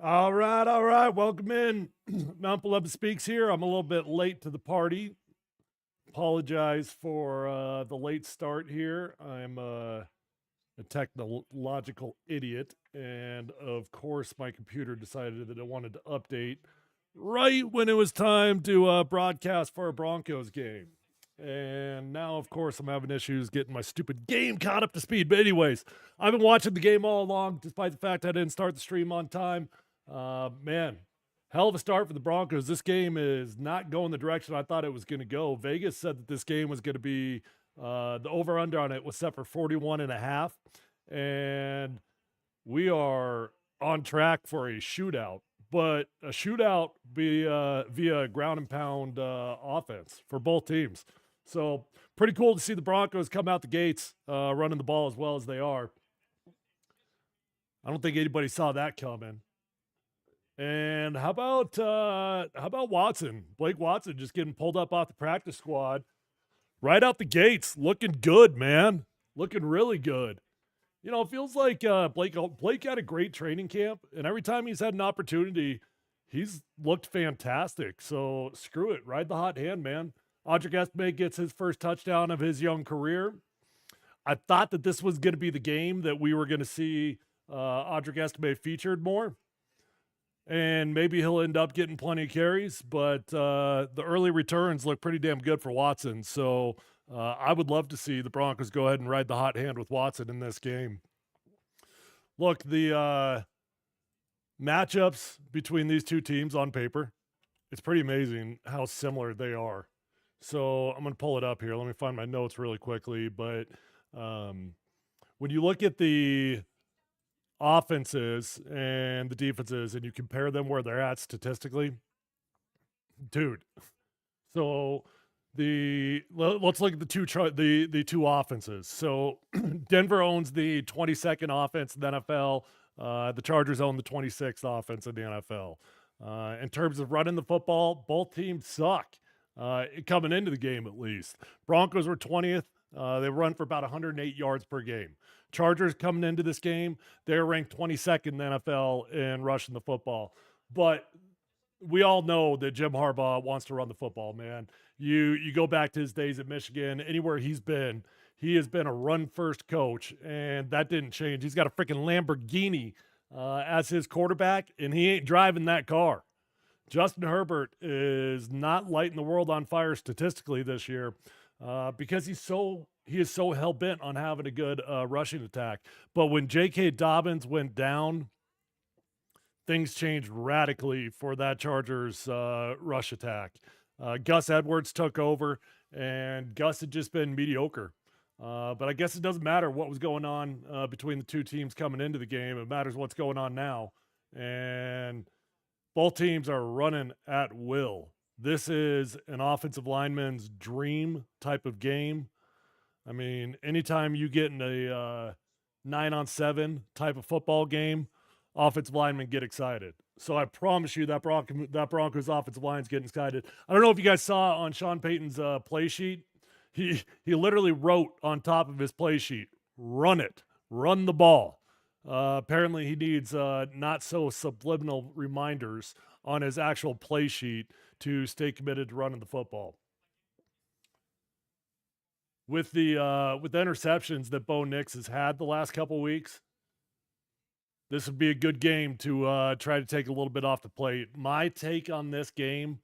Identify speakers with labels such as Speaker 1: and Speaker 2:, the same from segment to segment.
Speaker 1: All right, all right. Welcome in. Mount Polumbus Speaks here. I'm a little bit late to the party. Apologize for the late start here. I'm a technological idiot. And of course, my computer decided that it wanted to update right when it was time to broadcast for a Broncos game. And now, of course, I'm having issues getting my stupid game caught up to speed. But, anyways, I've been watching the game all along, despite the fact I didn't start the stream on time. Man, hell of a start for the Broncos. This game is not going the direction I thought it was going to go. Vegas said that this game was going to be the over under on it was set for 41.5. And we are on track for a shootout, but a shootout via ground and pound offense for both teams. So pretty cool to see the Broncos come out the gates running the ball as well as they are. I don't think anybody saw that coming. And how about Watson? Blake Watson just getting pulled up off the practice squad right out the gates, looking good, man. Looking really good. You know, it feels like Blake had a great training camp, and every time he's had an opportunity, he's looked fantastic. So screw it, ride the hot hand, man. Audric Estime gets his first touchdown of his young career. I thought that this was going to be the game that we were going to see Audric Estime featured more, and maybe he'll end up getting plenty of carries. But the early returns look pretty damn good for Watson. So I would love to see the Broncos go ahead and ride the hot hand with Watson in this game. Look, the matchups between these two teams on paper, it's pretty amazing how similar they are. So I'm going to pull it up here. Let me find my notes really quickly. But when you look at the offenses and the defenses and you compare them where they're at statistically, dude. So let's look at the two offenses. So Denver owns the 22nd offense in the NFL. The Chargers own the 26th offense in the NFL. In terms of running the football, both teams suck. Coming into the game, at least. Broncos were 20th. They run for about 108 yards per game. Chargers coming into this game, they're ranked 22nd in the NFL in rushing the football. But we all know that Jim Harbaugh wants to run the football, man. You go back to his days at Michigan, anywhere he has been a run-first coach, and that didn't change. He's got a freaking Lamborghini as his quarterback, and he ain't driving that car. Justin Herbert is not lighting the world on fire statistically this year because he is so hell-bent on having a good rushing attack. But when J.K. Dobbins went down, things changed radically for that Chargers rush attack. Gus Edwards took over, and Gus had just been mediocre. But I guess it doesn't matter what was going on between the two teams coming into the game. It matters what's going on now. And both teams are running at will. This is an offensive lineman's dream type of game. I mean, anytime you get in a 9-on-7 type of football game, offensive linemen get excited. So I promise you that Broncos offensive line's getting excited. I don't know if you guys saw on Sean Payton's play sheet. He literally wrote on top of his play sheet, "Run it, run the ball." Apparently, he needs not so subliminal reminders on his actual play sheet to stay committed to running the football. With the interceptions that Bo Nix has had the last couple weeks, this would be a good game to try to take a little bit off the plate. My take on this game,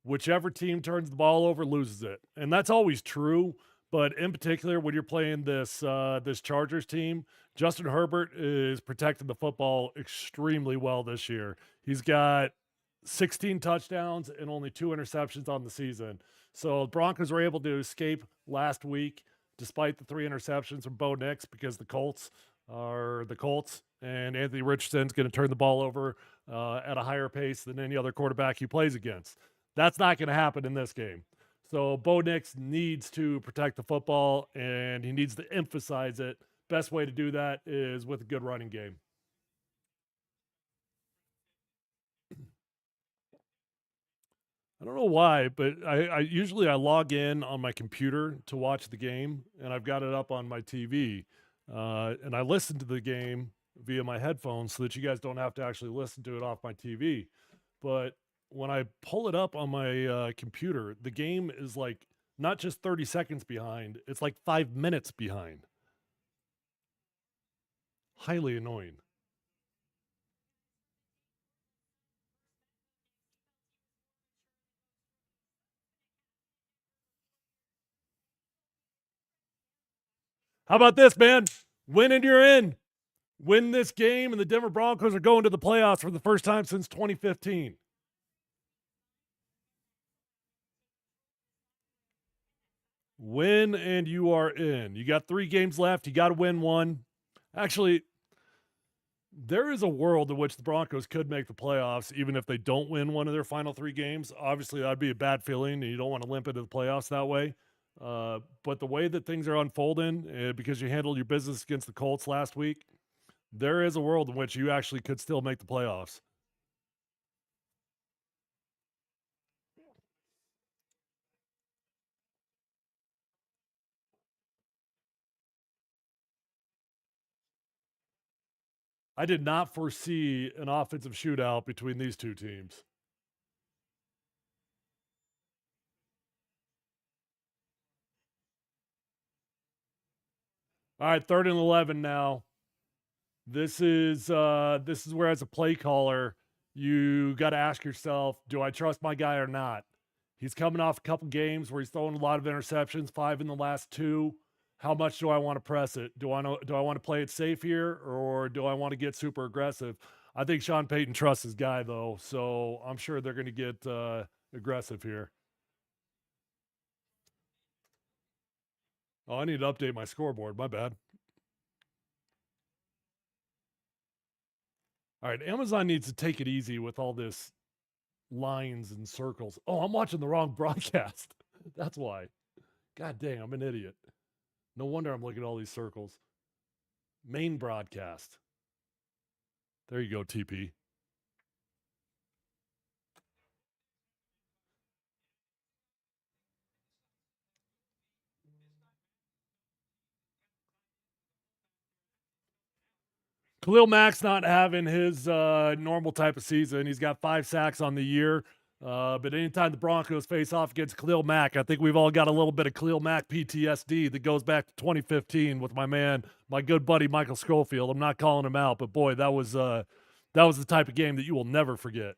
Speaker 1: whichever team turns the ball over loses it. And that's always true. But in particular, when you're playing this Chargers team, Justin Herbert is protecting the football extremely well this year. He's got 16 touchdowns and only 2 interceptions on the season. So the Broncos were able to escape last week despite the 3 interceptions from Bo Nix because the Colts are the Colts, and Anthony Richardson's going to turn the ball over at a higher pace than any other quarterback he plays against. That's not going to happen in this game. So Bo Nix needs to protect the football, and he needs to emphasize it. Best way to do that is with a good running game. I don't know why, but I usually log in on my computer to watch the game, and I've got it up on my TV. And I listen to the game via my headphones so that you guys don't have to actually listen to it off my TV. But when I pull it up on my computer, the game is like not just 30 seconds behind, it's like 5 minutes behind. Highly annoying. How about this, man? Win and you're in. Win this game, and the Denver Broncos are going to the playoffs for the first time since 2015. Win and you are in. You got 3 games left. You got to win one. Actually, there is a world in which the Broncos could make the playoffs even if they don't win one of their final 3 games. Obviously, that'd be a bad feeling, and you don't want to limp into the playoffs that way. But the way that things are unfolding, because you handled your business against the Colts last week, there is a world in which you actually could still make the playoffs. I did not foresee an offensive shootout between these 2 teams. All right, 3rd and 11 now. This is where, as a play caller, you got to ask yourself, do I trust my guy or not? He's coming off a couple games where he's throwing a lot of interceptions, 5 in the last 2. How much do I want to press it? Do I want to play it safe here, or do I want to get super aggressive? I think Sean Payton trusts his guy, though, so I'm sure they're going to get aggressive here. Oh, I need to update my scoreboard. My bad. All right, Amazon needs to take it easy with all this lines and circles. Oh, I'm watching the wrong broadcast. That's why. God dang, I'm an idiot. No wonder I'm looking at all these circles. Main broadcast. There you go, TP. Khalil Mack's not having his normal type of season. He's got 5 sacks on the year. But anytime the Broncos face off against Khalil Mack, I think we've all got a little bit of Khalil Mack PTSD that goes back to 2015 with my good buddy Michael Schofield. I'm not calling him out, but boy, that was the type of game that you will never forget.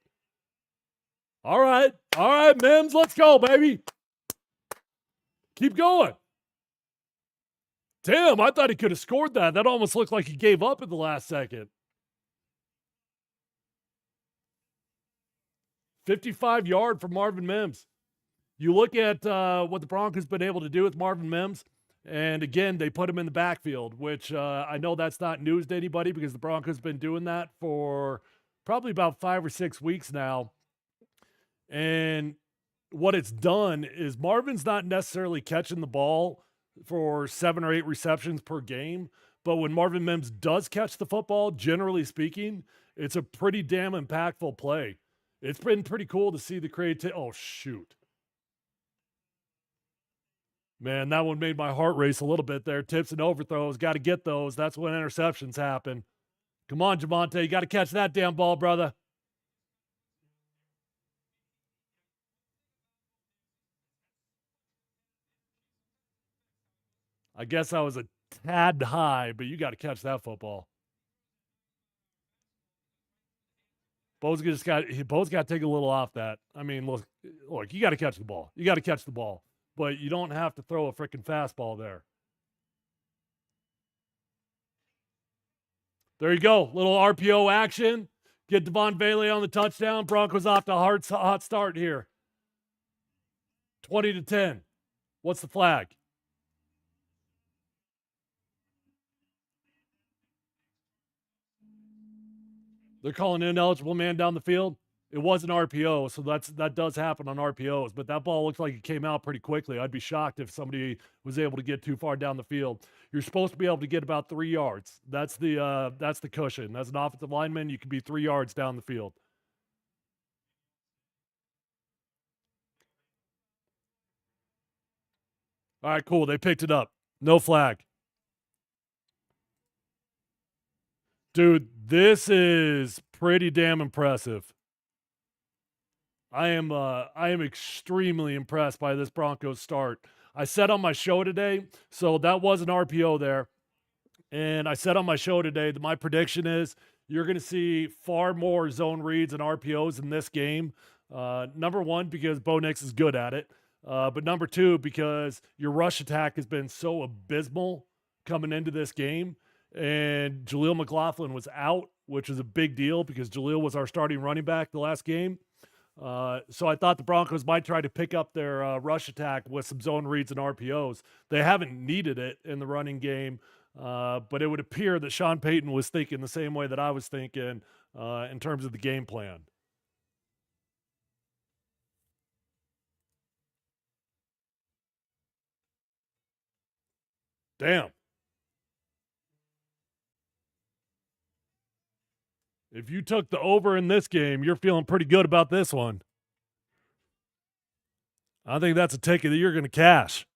Speaker 1: All right, Mims, let's go, baby. Keep going. Damn, I thought he could have scored that. That almost looked like he gave up at the last second. 55-yard for Marvin Mims. You look at what the Broncos been able to do with Marvin Mims, and again, they put him in the backfield, which I know that's not news to anybody because the Broncos been doing that for probably about 5 or 6 weeks now. And what it's done is Marvin's not necessarily catching the ball for 7 or 8 receptions per game, but when Marvin Mims does catch the football, generally speaking, it's a pretty damn impactful play. It's been pretty cool to see the creativity. Oh, shoot. Man, that one made my heart race a little bit there. Tips and overthrows. Got to get those. That's when interceptions happen. Come on, Javonte. You got to catch that damn ball, brother. I guess I was a tad high, but you got to catch that football. Bo's got to take a little off that. I mean, look, you got to catch the ball. You got to catch the ball, but you don't have to throw a freaking fastball there. There you go. Little RPO action. Get Devon Bailey on the touchdown. Broncos off to a hot start here. 20-10. What's the flag? They're calling an ineligible man down the field. It was an RPO, so that does happen on RPOs. But that ball looks like it came out pretty quickly. I'd be shocked if somebody was able to get too far down the field. You're supposed to be able to get about 3 yards. That's the cushion. As an offensive lineman, you can be 3 yards down the field. All right, cool. They picked it up. No flag. Dude, this is pretty damn impressive. I am extremely impressed by this Broncos start. I said on my show today, so that was an RPO there. And I said on my show today that my prediction is you're going to see far more zone reads and RPOs in this game. Number one, because Bo Nix is good at it. But number two, because your rush attack has been so abysmal coming into this game. And Jaleel McLaughlin was out, which is a big deal because Jaleel was our starting running back the last game. So I thought the Broncos might try to pick up their rush attack with some zone reads and RPOs. They haven't needed it in the running game, but it would appear that Sean Payton was thinking the same way that I was thinking in terms of the game plan. Damn. If you took the over in this game, you're feeling pretty good about this one. I think that's a ticket that you're going to cash.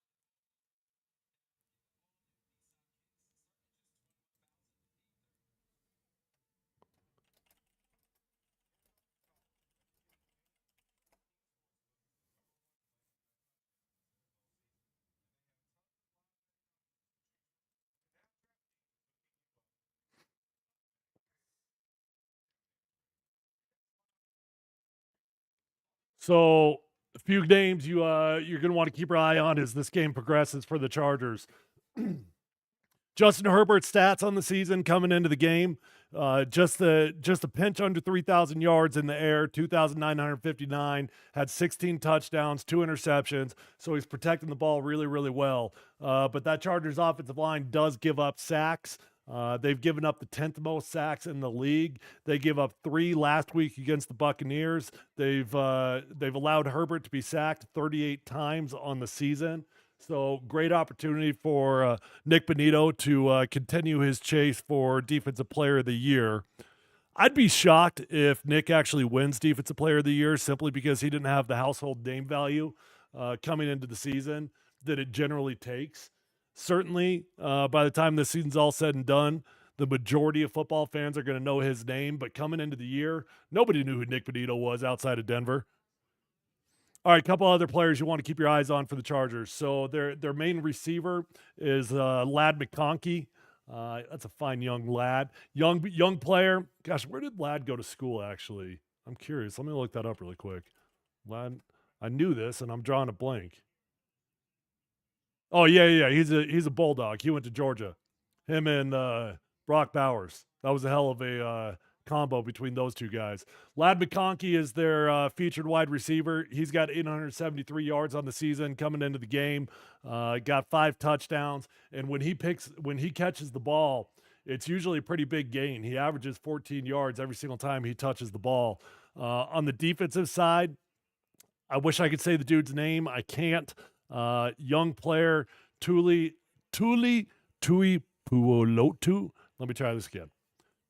Speaker 1: So a few names you're going to want to keep your eye on as this game progresses for the Chargers. Justin Herbert's stats on the season coming into the game, just a pinch under 3,000 yards in the air, 2,959, had 16 touchdowns, 2 interceptions, so he's protecting the ball really, really well. But that Chargers offensive line does give up sacks. They've given up the 10th most sacks in the league. They give up 3 last week against the Buccaneers. They've allowed Herbert to be sacked 38 times on the season. So great opportunity for Nick Bonito to continue his chase for Defensive Player of the Year. I'd be shocked if Nick actually wins Defensive Player of the Year simply because he didn't have the household name value coming into the season that it generally takes. Certainly, by the time this season's all said and done, the majority of football fans are going to know his name. But coming into the year, nobody knew who Nick Bonito was outside of Denver. All right, a couple other players you want to keep your eyes on for the Chargers. So their main receiver is Lad McConkey. That's a fine young lad, young player. Gosh, where did Lad go to school? Actually, I'm curious. Let me look that up really quick. Lad, I knew this, and I'm drawing a blank. Oh yeah. He's a Bulldog. He went to Georgia. Him and Brock Bowers. That was a hell of a combo between those two guys. Lad McConkey is their featured wide receiver. He's got 873 yards on the season coming into the game. Got 5 touchdowns, and when he catches the ball, it's usually a pretty big gain. He averages 14 yards every single time he touches the ball. On the defensive side, I wish I could say the dude's name. I can't. Young player, Tuli Puolotu. Let me try this again.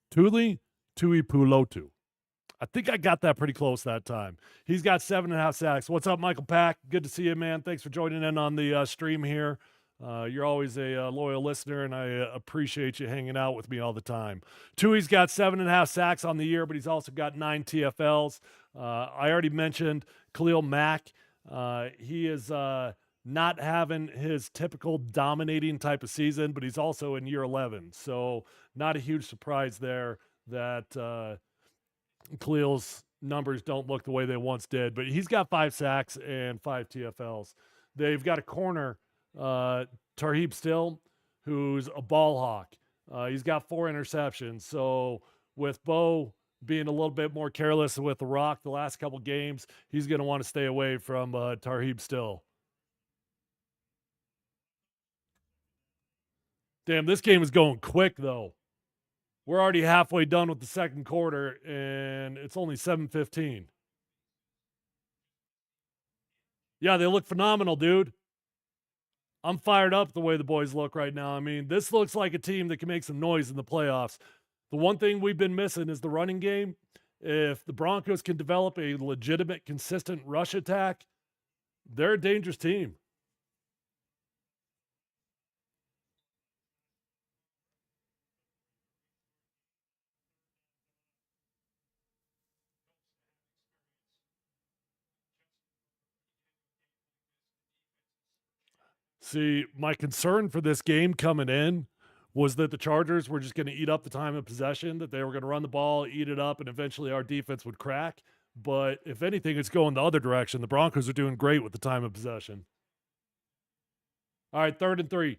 Speaker 1: Tuli Tuipulotu. I think I got that pretty close that time. He's got 7.5 sacks. What's up, Michael Pack? Good to see you, man. Thanks for joining in on the stream here. You're always a loyal listener, and I appreciate you hanging out with me all the time. Tui's got 7.5 sacks on the year, but he's also got 9 TFLs. I already mentioned Khalil Mack. He is not having his typical dominating type of season, but he's also in year 11. So not a huge surprise there that Khalil's numbers don't look the way they once did, but he's got 5 sacks and 5 TFLs. They've got a corner, Tarheeb Still, who's a ball hawk. He's got 4 interceptions. So with Bo being a little bit more careless with the rock the last couple games, he's going to want to stay away from Tarheeb Still. Damn, this game is going quick, though. We're already halfway done with the second quarter, and it's only 7:15. Yeah, they look phenomenal, dude. I'm fired up the way the boys look right now. I mean, this looks like a team that can make some noise in the playoffs. The one thing we've been missing is the running game. If the Broncos can develop a legitimate, consistent rush attack, they're a dangerous team. See, my concern for this game coming in was that the Chargers were just going to eat up the time of possession, that they were going to run the ball, eat it up, and eventually our defense would crack. But if anything, it's going the other direction. The Broncos are doing great with the time of possession. All right, 3rd and 3.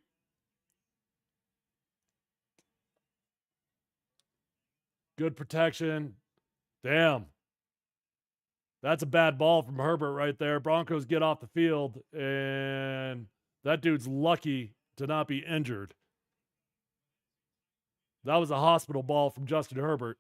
Speaker 1: Good protection. Damn. That's a bad ball from Herbert right there. Broncos get off the field, and that dude's lucky to not be injured. That was a hospital ball from Justin Herbert.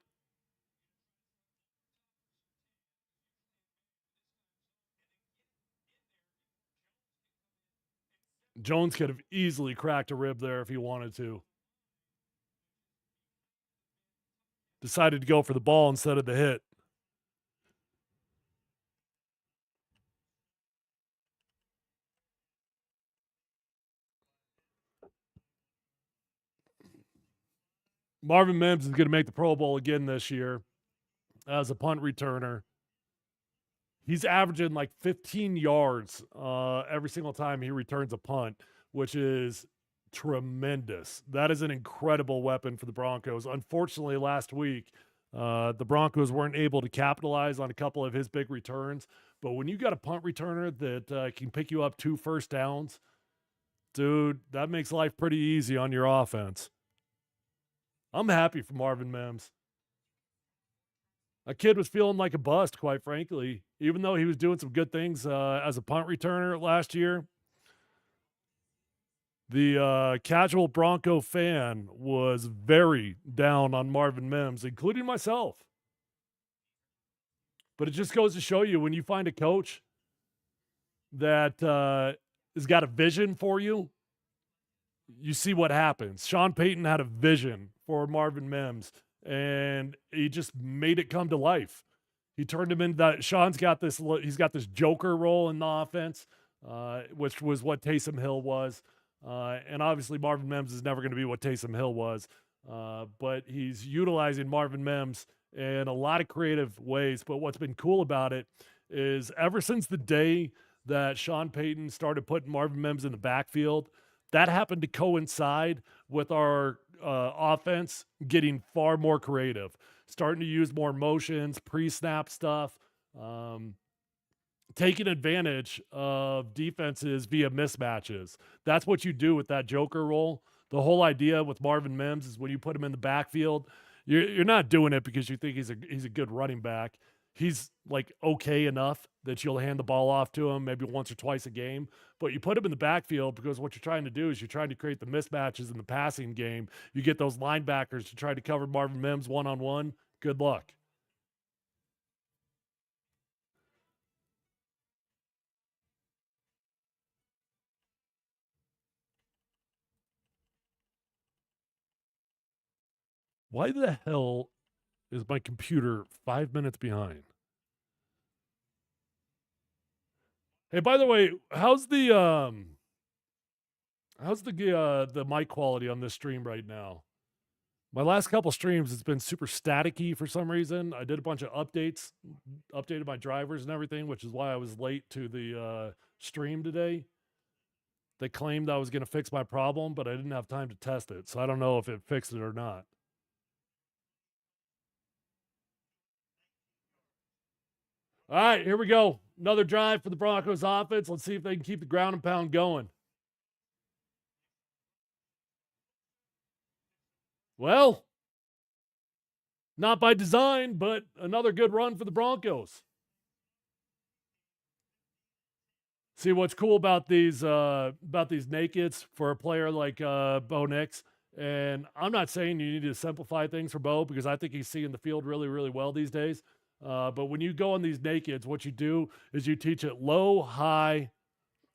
Speaker 1: Jones could have easily cracked a rib there if he wanted to. Decided to go for the ball instead of the hit. Marvin Mims is going to make the Pro Bowl again this year as a punt returner. He's averaging like 15 yards every single time he returns a punt, which is tremendous. That is an incredible weapon for the Broncos. Unfortunately, last week, the Broncos weren't able to capitalize on a couple of his big returns. But when you got a punt returner that can pick you up 2 first downs, dude, that makes life pretty easy on your offense. I'm happy for Marvin Mims. A kid was feeling like a bust, quite frankly, even though he was doing some good things as a punt returner last year. The casual Bronco fan was very down on Marvin Mims, including myself. But it just goes to show you, when you find a coach that has got a vision for you, you see what happens. Sean Payton had a vision for Marvin Mims, and he just made it come to life. He turned him into that. Sean's got this. He's got this joker role in the offense, which was what Taysom Hill was. And obviously, Marvin Mims is never going to be what Taysom Hill was. But he's utilizing Marvin Mims in a lot of creative ways. But what's been cool about it is, ever since the day that Sean Payton started putting Marvin Mims in the backfield, that happened to coincide with our offense getting far more creative, starting to use more motions, pre-snap stuff, taking advantage of defenses via mismatches. That's what you do with that joker role. The whole idea with Marvin Mims is, when you put him in the backfield, you're not doing it because you think he's a good running back. He's like okay enough that you'll hand the ball off to him maybe once or twice a game. But you put him in the backfield because what you're trying to do is you're trying to create the mismatches in the passing game. You get those linebackers to try to cover Marvin Mims one-on-one. Good luck. Why the hell is my computer 5 minutes behind? Hey, by the way, how's the mic quality on this stream right now? My last couple streams, it's been super staticky for some reason. I did a bunch of updates, updated my drivers and everything, which is why I was late to the stream today. They claimed I was going to fix my problem, but I didn't have time to test it, so I don't know if it fixed it or not. All right, here we go. Another drive for the Broncos offense. Let's see if they can keep the ground and pound going. Well, not by design, but another good run for the Broncos. See, what's cool about these nakeds for a player like Bo Nix, and I'm not saying you need to simplify things for Bo, because I think he's seeing the field really, really well these days. But when you go on these nakeds, what you do is you teach it low, high,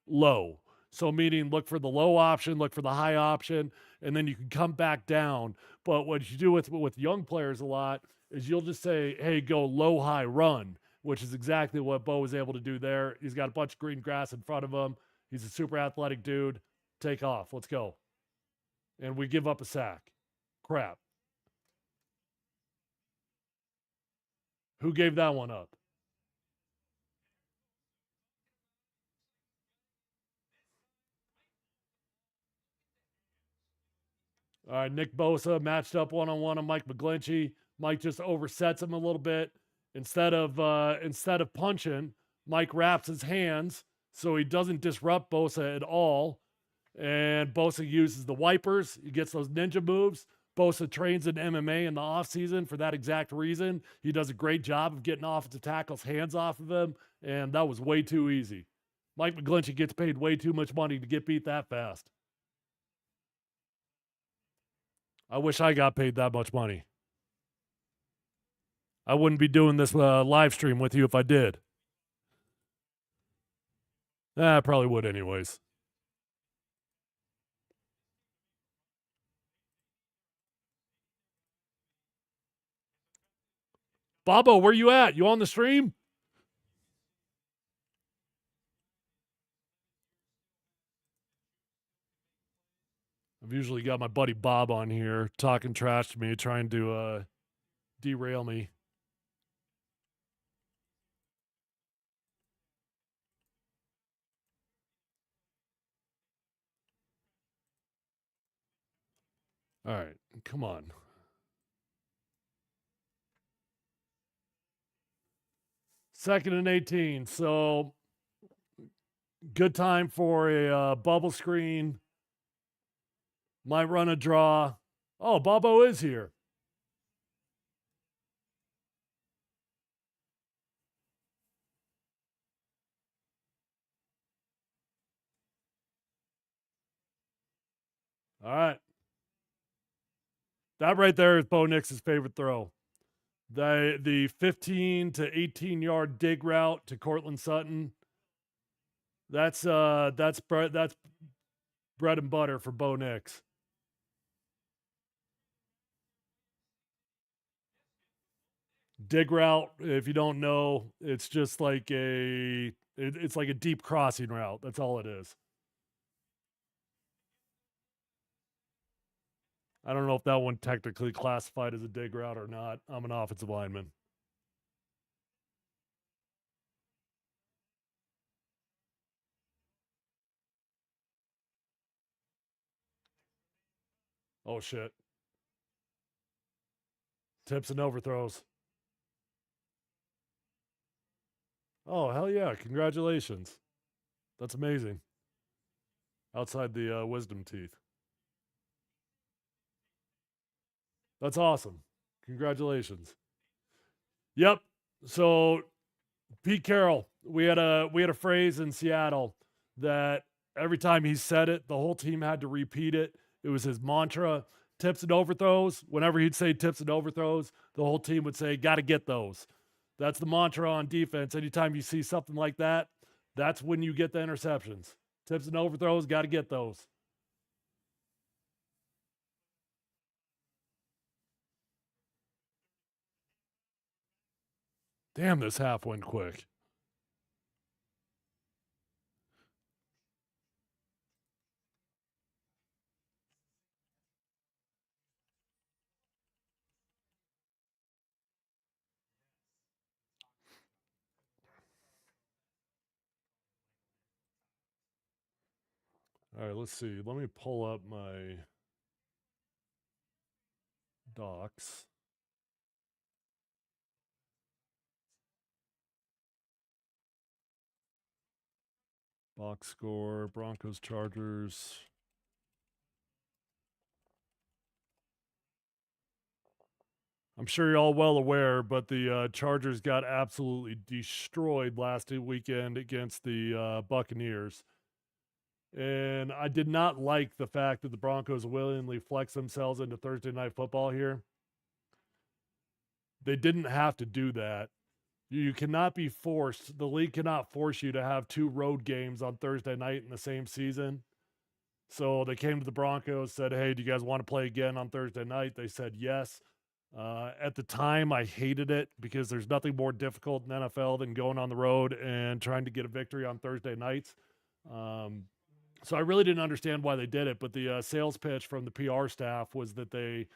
Speaker 1: low. So meaning, look for the low option, look for the high option, and then you can come back down. But what you do with young players a lot is you'll just say, hey, go low, high, run, which is exactly what Bo was able to do there. He's got a bunch of green grass in front of him. He's a super athletic dude. Take off. Let's go. And we give up a sack. Crap. Who gave that one up? All right, Nick Bosa matched up one-on-one on Mike McGlinchey. Mike just oversets him a little bit. Instead of punching, Mike wraps his hands so he doesn't disrupt Bosa at all. And Bosa uses the wipers. He gets those ninja moves. Bosa trains in MMA in the offseason for that exact reason. He does a great job of getting offensive tackles' hands off of him, and that was way too easy. Mike McGlinchey gets paid way too much money to get beat that fast. I wish I got paid that much money. I wouldn't be doing this live stream with you if I did. I probably would anyways. Bobo, where you at? You on the stream? I've usually got my buddy Bob on here talking trash to me, trying to derail me. All right, come on. Second and 18. So good time for a bubble screen. Might run a draw. Oh, Bobo is here. All right. That right there is Bo Nix's favorite throw. The 15 to 18 yard dig route to Cortland Sutton. That's bread and butter for Bo Nix. Dig route, if you don't know, it's just like it's like a deep crossing route. That's all it is. I don't know if that one technically classified as a dig route or not. I'm an offensive lineman. Oh shit. Tips and overthrows. Oh hell yeah! Congratulations. That's amazing. Outside the wisdom teeth. That's awesome. Congratulations. Yep. So Pete Carroll, we had a phrase in Seattle that every time he said it, the whole team had to repeat it. It was his mantra. Tips and overthrows. Whenever he'd say tips and overthrows, the whole team would say, "Got to get those." That's the mantra on defense. Anytime you see something like that, that's when you get the interceptions. Tips and overthrows, got to get those. Damn, this half went quick. All right, let's see. Let me pull up my docs. Box score, Broncos, Chargers. I'm sure you're all well aware, but the Chargers got absolutely destroyed last weekend against the Buccaneers. And I did not like the fact that the Broncos willingly flexed themselves into Thursday night football here. They didn't have to do that. You cannot be forced, the league cannot force you to have two road games on Thursday night in the same season. So they came to the Broncos, said, "Hey, do you guys want to play again on Thursday night?" They said yes. At the time, I hated it because there's nothing more difficult in NFL than going on the road and trying to get a victory on Thursday nights. So I really didn't understand why they did it. But the sales pitch from the PR staff was that they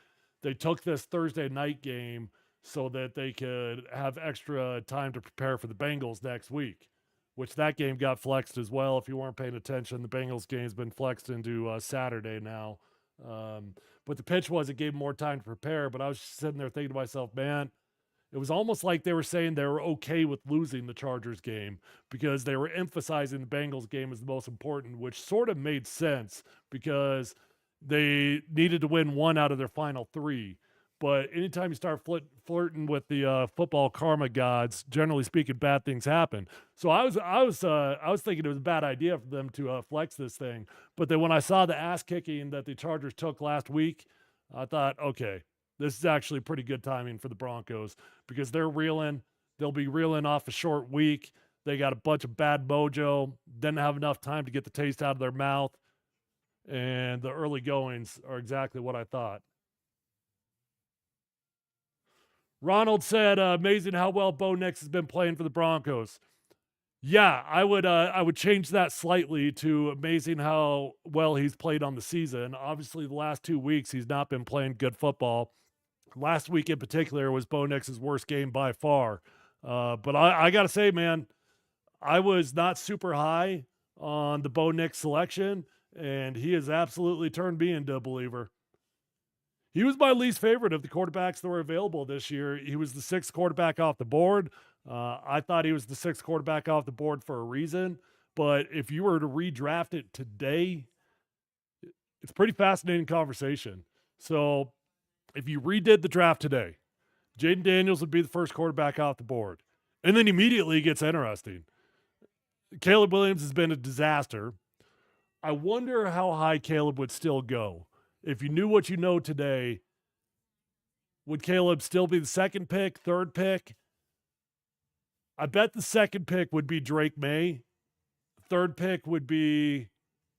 Speaker 1: took this Thursday night game so that they could have extra time to prepare for the Bengals next week, which that game got flexed as well. If you weren't paying attention, the Bengals game's been flexed into Saturday now. But the pitch was, it gave him more time to prepare. But I was just sitting there thinking to myself, man, it was almost like they were saying they were okay with losing the Chargers game because they were emphasizing the Bengals game as the most important, which sort of made sense because they needed to win one out of their final three. But anytime you start flirting with the football karma gods, generally speaking, bad things happen. So I was thinking it was a bad idea for them to flex this thing. But then when I saw the ass kicking that the Chargers took last week, I thought, okay, this is actually pretty good timing for the Broncos because they're reeling. They'll be reeling off a short week. They got a bunch of bad mojo. Didn't have enough time to get the taste out of their mouth. And the early goings are exactly what I thought. Ronald said, amazing how well Bo Nix has been playing for the Broncos. Yeah, I would change that slightly to amazing how well he's played on the season. Obviously, the last 2 weeks, he's not been playing good football. Last week in particular was Bo Nix's worst game by far. But I got to say, man, I was not super high on the Bo Nix selection, and he has absolutely turned me into a believer. He was my least favorite of the quarterbacks that were available this year. He was the sixth quarterback off the board. I thought he was the sixth quarterback off the board for a reason. But if you were to redraft it today, it's a pretty fascinating conversation. So if you redid the draft today, Jaden Daniels would be the first quarterback off the board. And then immediately it gets interesting. Caleb Williams has been a disaster. I wonder how high Caleb would still go. If you knew what you know today, would Caleb still be the second pick, third pick? I bet the second pick would be Drake May. Third pick would be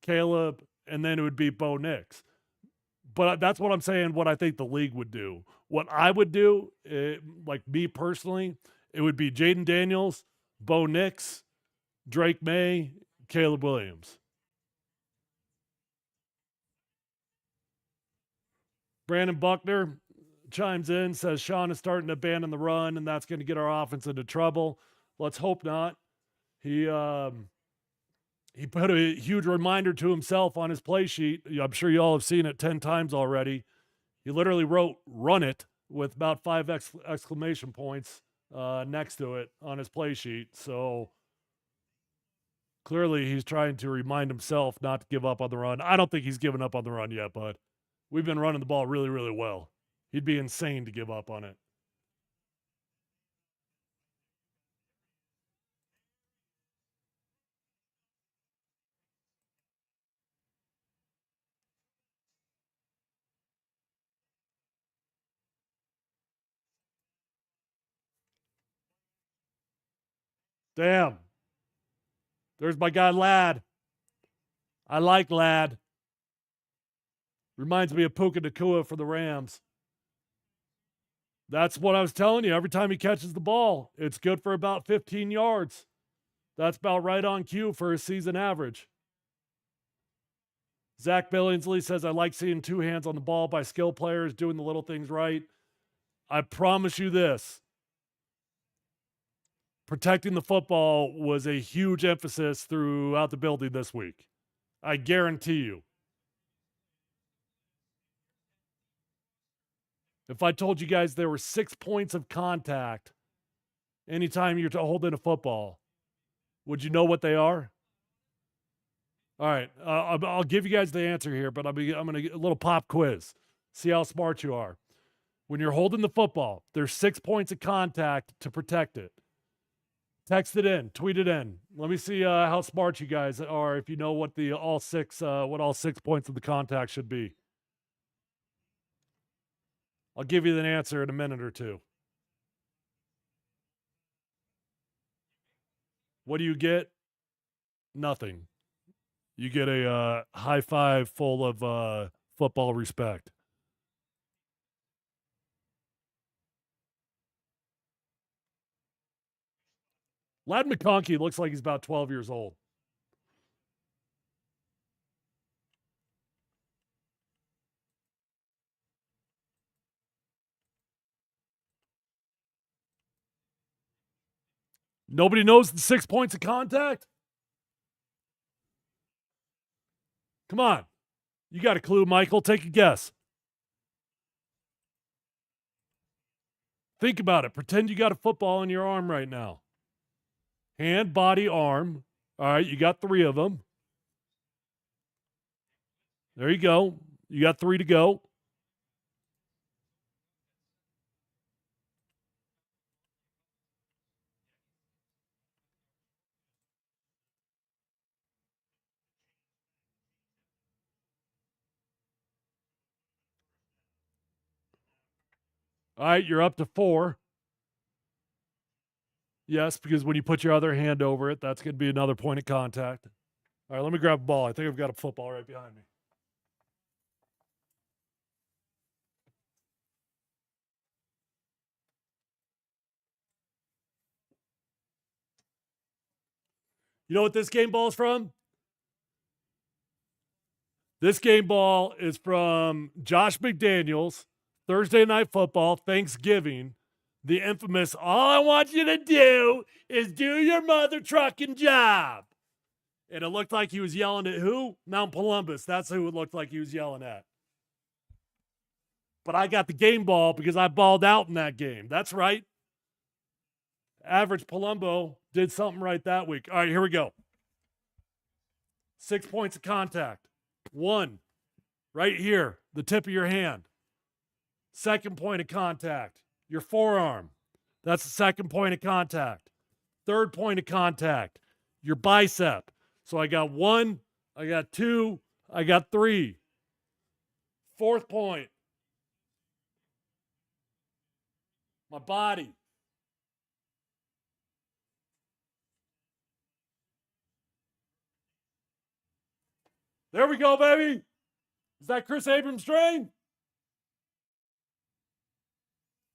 Speaker 1: Caleb, and then it would be Bo Nix. But that's what I'm saying, what I think the league would do. What I would do, like me personally, it would be Jaden Daniels, Bo Nix, Drake May, Caleb Williams. Brandon Buckner chimes in, says Sean is starting to abandon the run, and that's going to get our offense into trouble. Let's hope not. He put a huge reminder to himself on his play sheet. I'm sure you all have seen it 10 times already. He literally wrote "run it" with about 5 exclamation points next to it on his play sheet. So clearly he's trying to remind himself not to give up on the run. I don't think he's given up on the run yet, but we've been running the ball really, really well. He'd be insane to give up on it. Damn. There's my guy, Lad. I like Lad. Reminds me of Puka Nacua for the Rams. That's what I was telling you. Every time he catches the ball, it's good for about 15 yards. That's about right on cue for his season average. Zach Billingsley says, I like seeing two hands on the ball by skill players doing the little things right. I promise you this. Protecting the football was a huge emphasis throughout the building this week. I guarantee you. If I told you guys there were 6 points of contact anytime you're holding a football, would you know what they are? All right, I'll give you guys the answer here, but I'm going to get a little pop quiz. See how smart you are. When you're holding the football, there's 6 points of contact to protect it. Text it in, tweet it in. Let me see how smart you guys are if you know what all 6 points of the contact should be. I'll give you the answer in a minute or two. What do you get? Nothing. You get a high five full of football respect. Ladd McConkey looks like he's about 12 years old. Nobody knows the 6 points of contact? Come on. You got a clue, Michael? Take a guess. Think about it. Pretend you got a football in your arm right now. Hand, body, arm. All right, you got 3 of them. There you go. You got 3 to go. All right, you're up to 4. Yes, because when you put your other hand over it, that's going to be another point of contact. All right, let me grab a ball. I think I've got a football right behind me. You know what this game ball is from? This game ball is from Josh McDaniels, Thursday Night Football, Thanksgiving. The infamous, all I want you to do is do your mother trucking job. And it looked like he was yelling at who? Mount Polumbus. That's who it looked like he was yelling at. But I got the game ball because I balled out in that game. That's right. Average Palumbo did something right that week. All right, here we go. 6 points of contact. 1, right here, the tip of your hand. Second point of contact, your forearm. That's the second point of contact. Third point of contact, your bicep. So I got 1, I got 2, I got 3. Fourth point, my body. There we go, baby. Is that Chris Abrams' drain?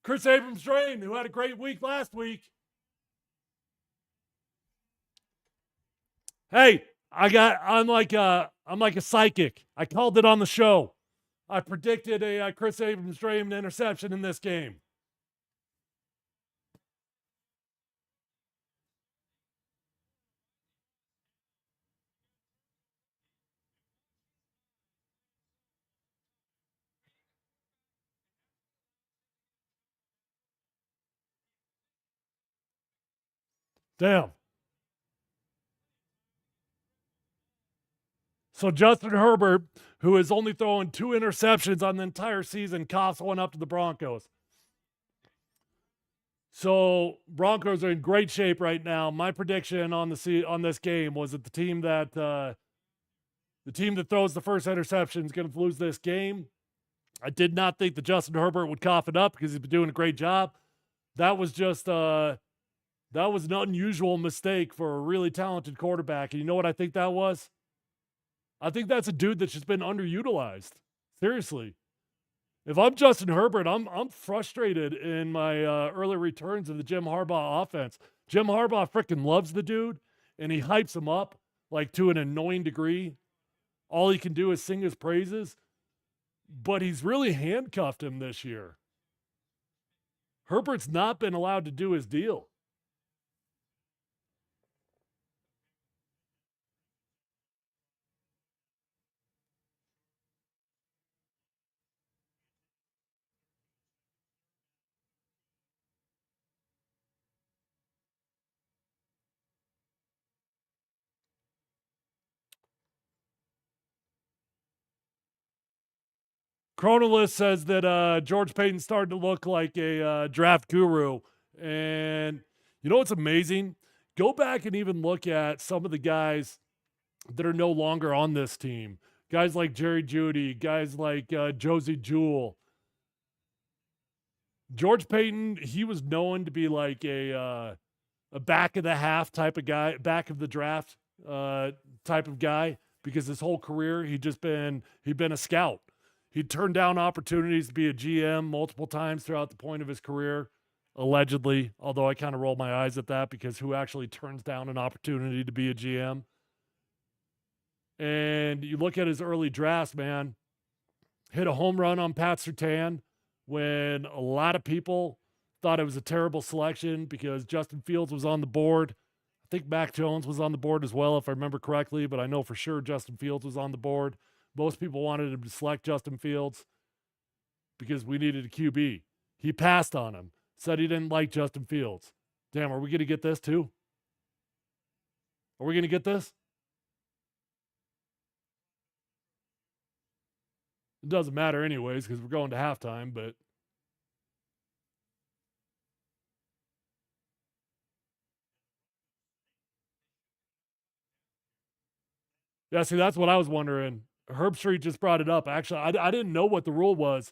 Speaker 1: Chris Abrams' drain, who had a great week last week. Hey, I'm like a psychic. I called it on the show. I predicted a Chris Abrams drain interception in this game. Damn. So Justin Herbert, who is only throwing 2 interceptions on the entire season, coughs one up to the Broncos. So Broncos are in great shape right now. My prediction on this game was that the team that throws the first interception is going to lose this game. I did not think that Justin Herbert would cough it up because he's been doing a great job. That was just that was an unusual mistake for a really talented quarterback. And you know what I think that was? I think that's a dude that's just been underutilized. Seriously. If I'm Justin Herbert, I'm frustrated in my early returns of the Jim Harbaugh offense. Jim Harbaugh freaking loves the dude, and he hypes him up like to an annoying degree. All he can do is sing his praises, but he's really handcuffed him this year. Herbert's not been allowed to do his deal. Chronolist says that George Payton started to look like a draft guru. And you know what's amazing? Go back and even look at some of the guys that are no longer on this team. Guys like Jerry Jeudy, guys like Josie Jewell. George Payton, he was known to be like a back of the half type of guy, back of the draft type of guy, because his whole career he'd been a scout. He'd turned down opportunities to be a GM multiple times throughout the point of his career, allegedly, although I kind of roll my eyes at that because who actually turns down an opportunity to be a GM? And you look at his early drafts, man, hit a home run on Pat Surtain when a lot of people thought it was a terrible selection because Justin Fields was on the board. I think Mac Jones was on the board as well, if I remember correctly, but I know for sure Justin Fields was on the board. Most people wanted him to select Justin Fields because we needed a QB. He passed on him, said he didn't like Justin Fields. Damn, are we going to get this too? Are we going to get this? It doesn't matter anyways because we're going to halftime, but yeah, see, that's what I was wondering. Herb Street just brought it up. Actually, I didn't know what the rule was.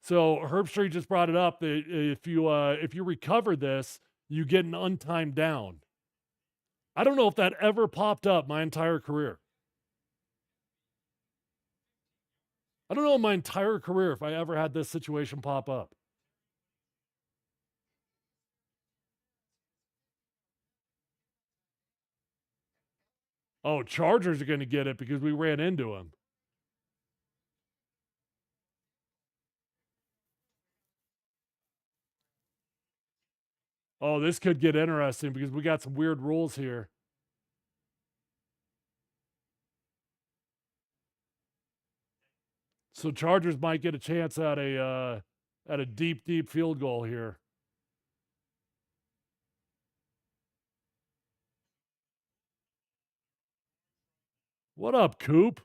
Speaker 1: So Herb Street just brought it up that if you recover this, you get an untimed down. I don't know if that ever popped up my entire career. I don't know in my entire career if I ever had this situation pop up. Oh, Chargers are going to get it because we ran into him. Oh, this could get interesting because we got some weird rules here. So Chargers might get a chance at a deep field goal here. What up, Coop?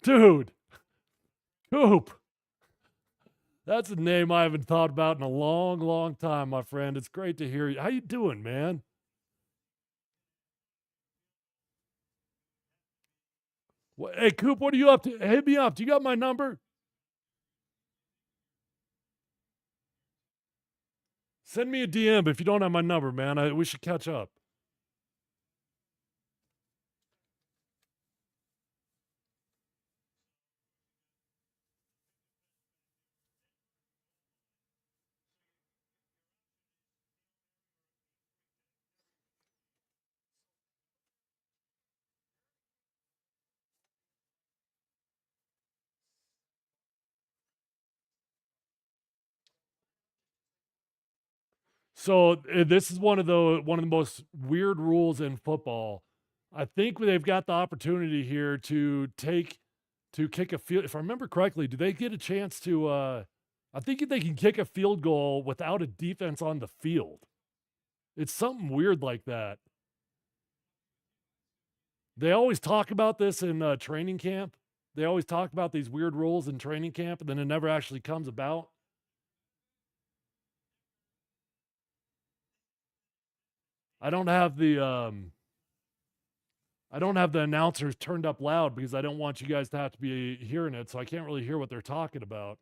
Speaker 1: Dude, Coop. That's a name I haven't thought about in a long time, my friend. It's great to hear you. How you doing, man? Hey, Coop, what are you up to? Hit me up. Do you got my number? Send me a DM if you don't have my number, man. We should catch up. So this is one of the most weird rules in football. I think they've got the opportunity here to kick a field. If I remember correctly, do they get a chance to? I think they can kick a field goal without a defense on the field. It's something weird like that. They always talk about this in training camp. They always talk about these weird rules in training camp, and then it never actually comes about. I don't have the announcers turned up loud because I don't want you guys to have to be hearing it, so I can't really hear what they're talking about.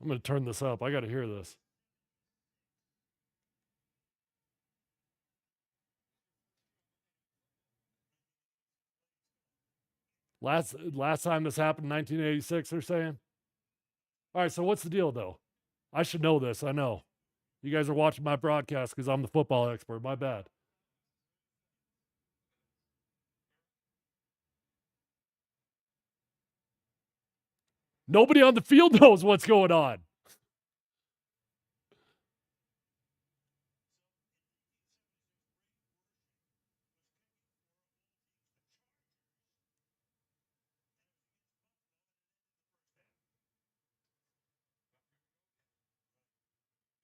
Speaker 1: I'm going to turn this up. I got to hear this. Last time this happened, 1986, they're saying. All right, so what's the deal though? I should know this. I know. You guys are watching my broadcast because I'm the football expert. My bad. Nobody on the field knows what's going on.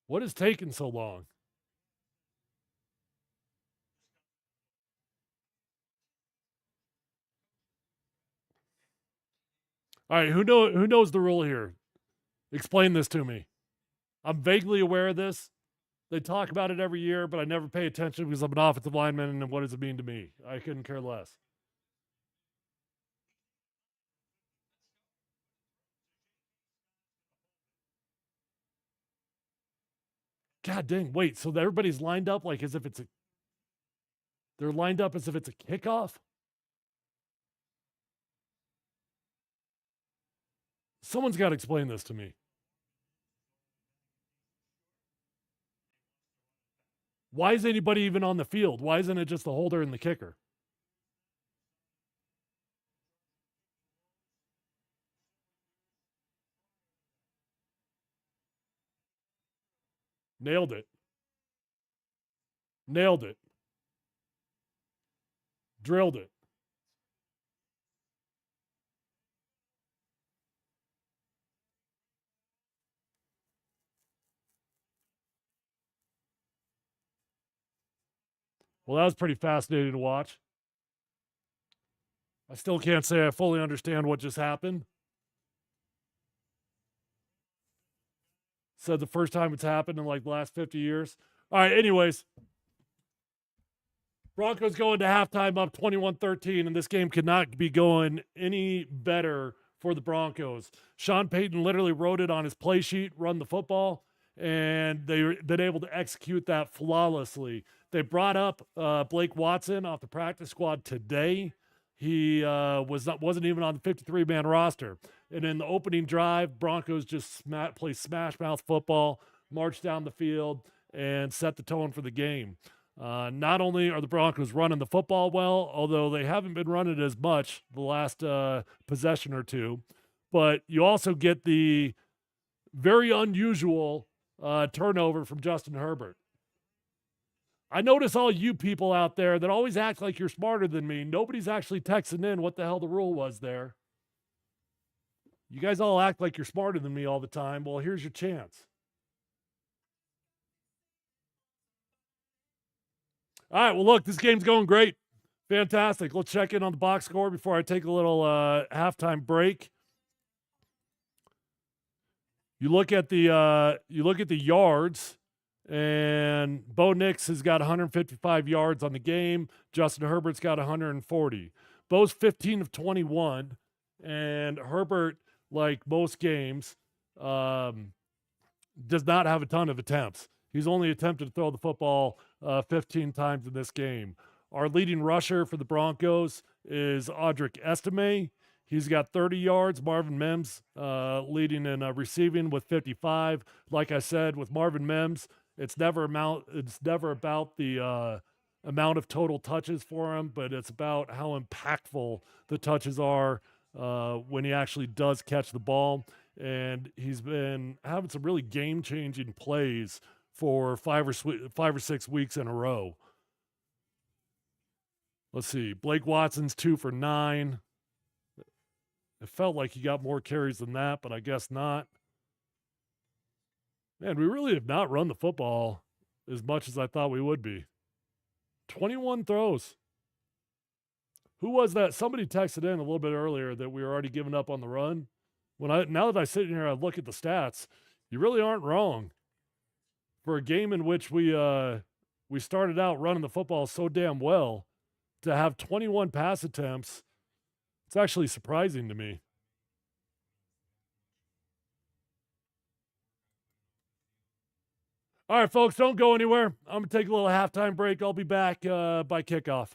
Speaker 1: What is taking so long? All right, who knows the rule here? Explain this to me. I'm vaguely aware of this. They talk about it every year, but I never pay attention because I'm an offensive lineman, and what does it mean to me? I couldn't care less. God dang, wait, so everybody's lined up like as if it's a they're lined up as if it's a kickoff? Someone's got to explain this to me. Why is anybody even on the field? Why isn't it just the holder and the kicker? Nailed it. Nailed it. Drilled it. Well, that was pretty fascinating to watch. I still can't say I fully understand what just happened. Said the first time it's happened in like the last 50 years. All right, anyways. Broncos going to halftime up 21-13, and this game could not be going any better for the Broncos. Sean Payton literally wrote it on his play sheet, run the football, and they've been able to execute that flawlessly. They brought up Blake Watson off the practice squad today. He wasn't even on the 53-man roster. And in the opening drive, Broncos just play smash mouth football, march down the field, and set the tone for the game. Not only are the Broncos running the football well, although they haven't been running as much the last possession or two, but you also get the very unusual turnover from Justin Herbert. I notice all you people out there that always act like you're smarter than me. Nobody's actually texting in what the hell the rule was there. You guys all act like you're smarter than me all the time. Well, here's your chance. All right, well, look, this game's going great. Fantastic. Let's check in on the box score before I take a little halftime break. You look at the yards, and Bo Nix has got 155 yards on the game. Justin Herbert's got 140. Bo's 15 of 21, and Herbert, like most games, does not have a ton of attempts. He's only attempted to throw the football 15 times in this game. Our leading rusher for the Broncos is Audric Estime. He's got 30 yards. Marvin Mims leading in receiving with 55. Like I said, with Marvin Mims, it's never about the amount of total touches for him, but it's about how impactful the touches are when he actually does catch the ball. And he's been having some really game-changing plays for 5 or 6 weeks in a row. Let's see. Blake Watson's 2 for 9. It felt like he got more carries than that, but I guess not. Man, we really have not run the football as much as I thought we would be. 21 throws. Who was that? Somebody texted in a little bit earlier that we were already giving up on the run. Now that I sit here and look at the stats, you really aren't wrong. For a game in which we started out running the football so damn well, to have 21 pass attempts, it's actually surprising to me. All right, folks, don't go anywhere. I'm going to take a little halftime break. I'll be back by kickoff.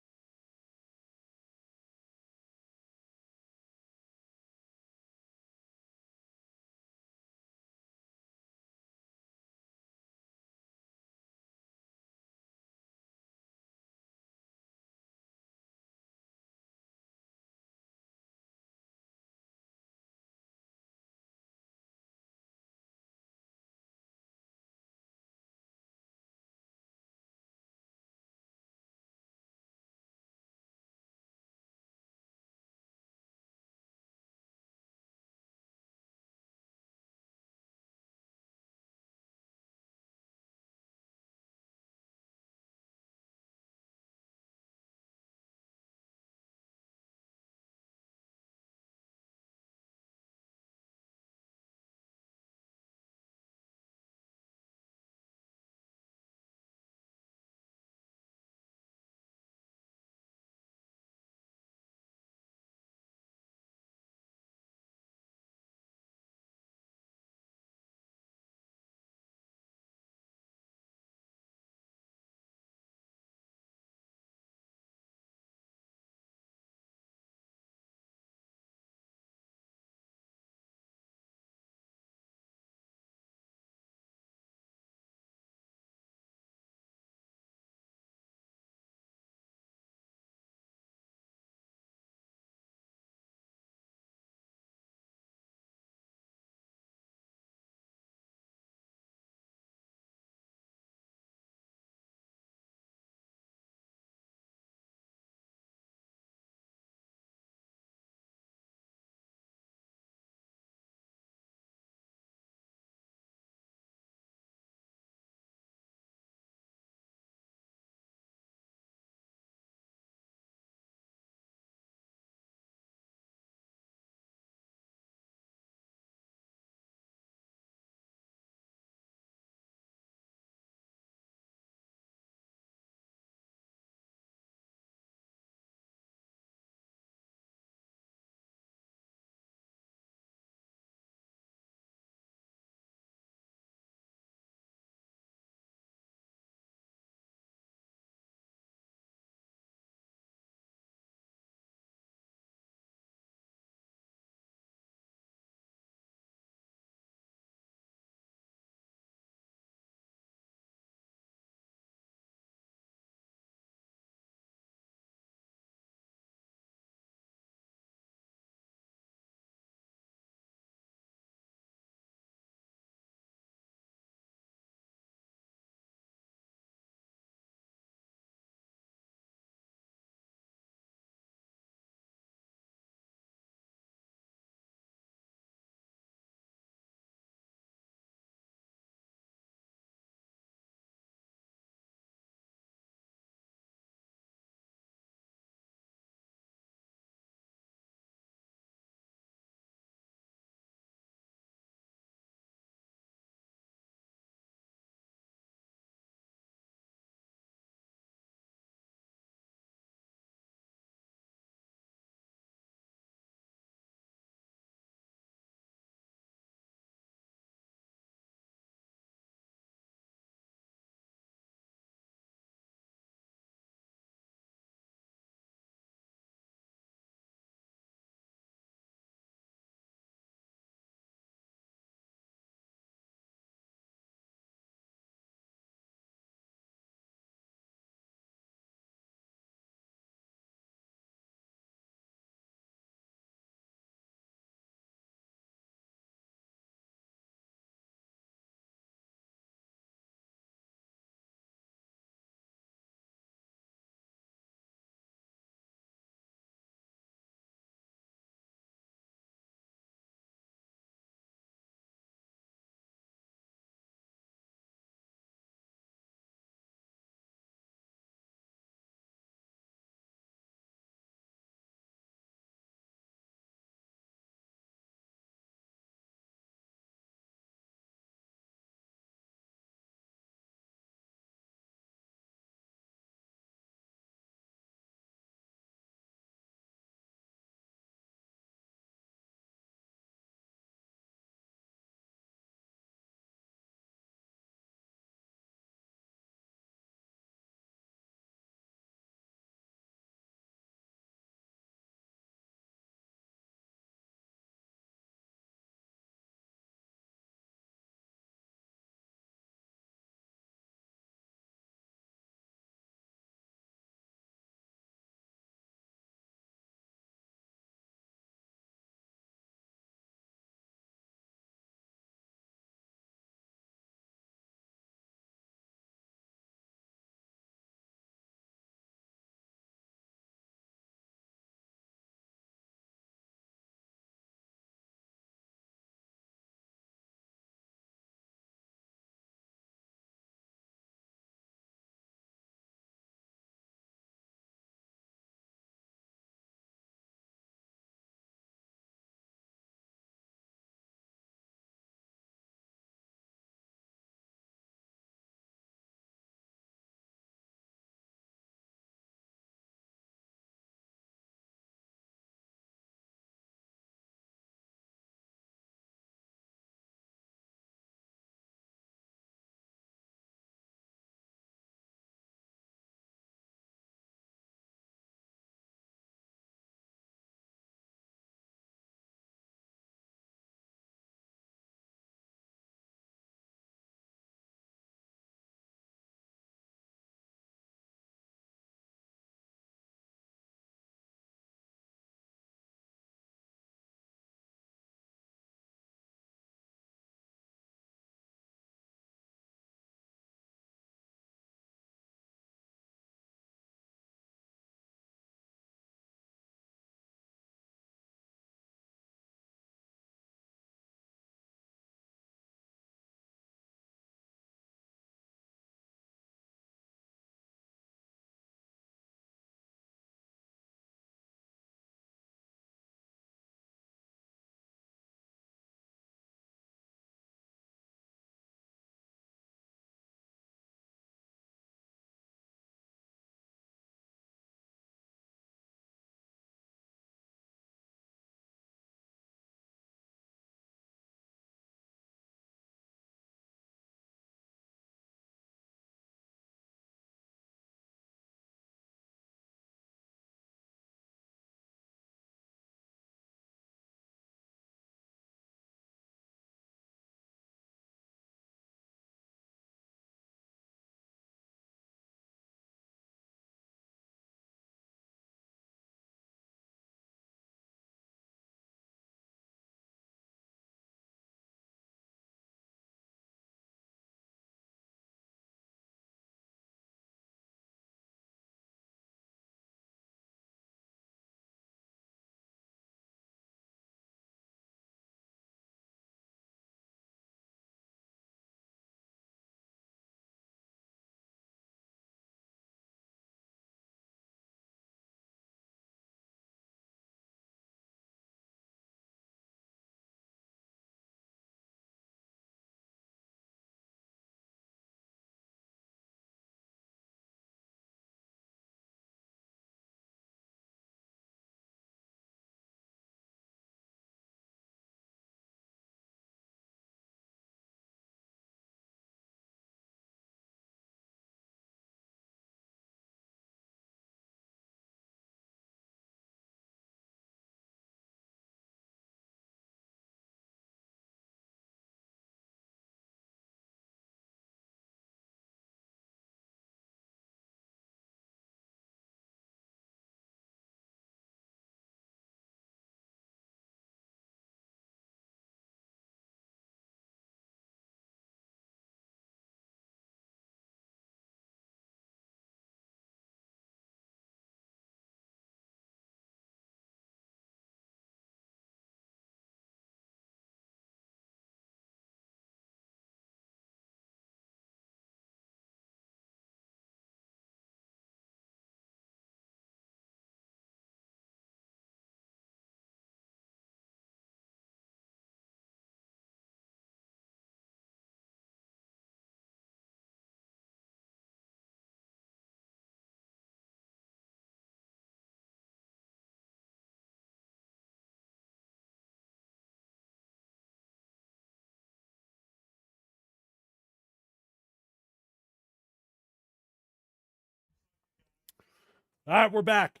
Speaker 1: All right, we're back.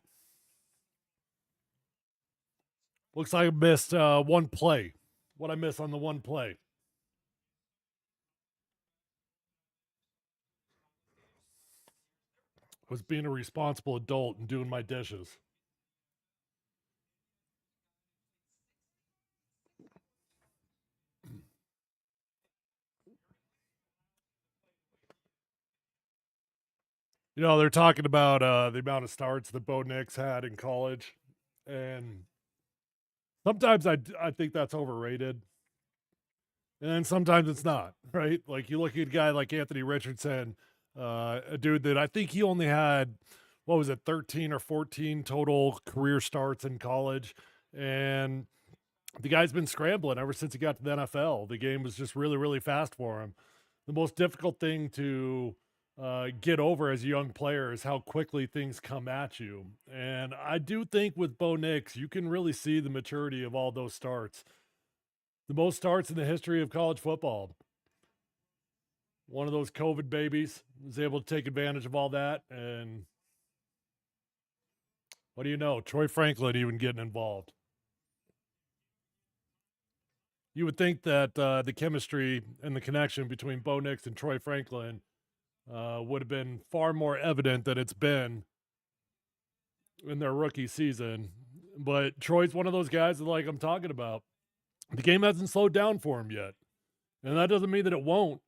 Speaker 1: Looks like I missed one play. What I missed on the one play? Was being a responsible adult and doing my dishes. You know, they're talking about the amount of starts that Bo Nix had in college, and sometimes I think that's overrated, and then sometimes it's not. Right? Like you look at a guy like Anthony Richardson, a dude that I think he only had what was it, 13 or 14 total career starts in college, and the guy's been scrambling ever since he got to the NFL. The game was just really, really fast for him. The most difficult thing to get over as a young player is how quickly things come at you. And I do think with Bo Nix, you can really see the maturity of all those starts. The most starts in the history of college football. One of those COVID babies was able to take advantage of all that. And what do you know? Troy Franklin even getting involved. You would think that the chemistry and the connection between Bo Nix and Troy Franklin would have been far more evident than it's been in their rookie season. But Troy's one of those guys that, like I'm talking about, the game hasn't slowed down for him yet. And that doesn't mean that it won't,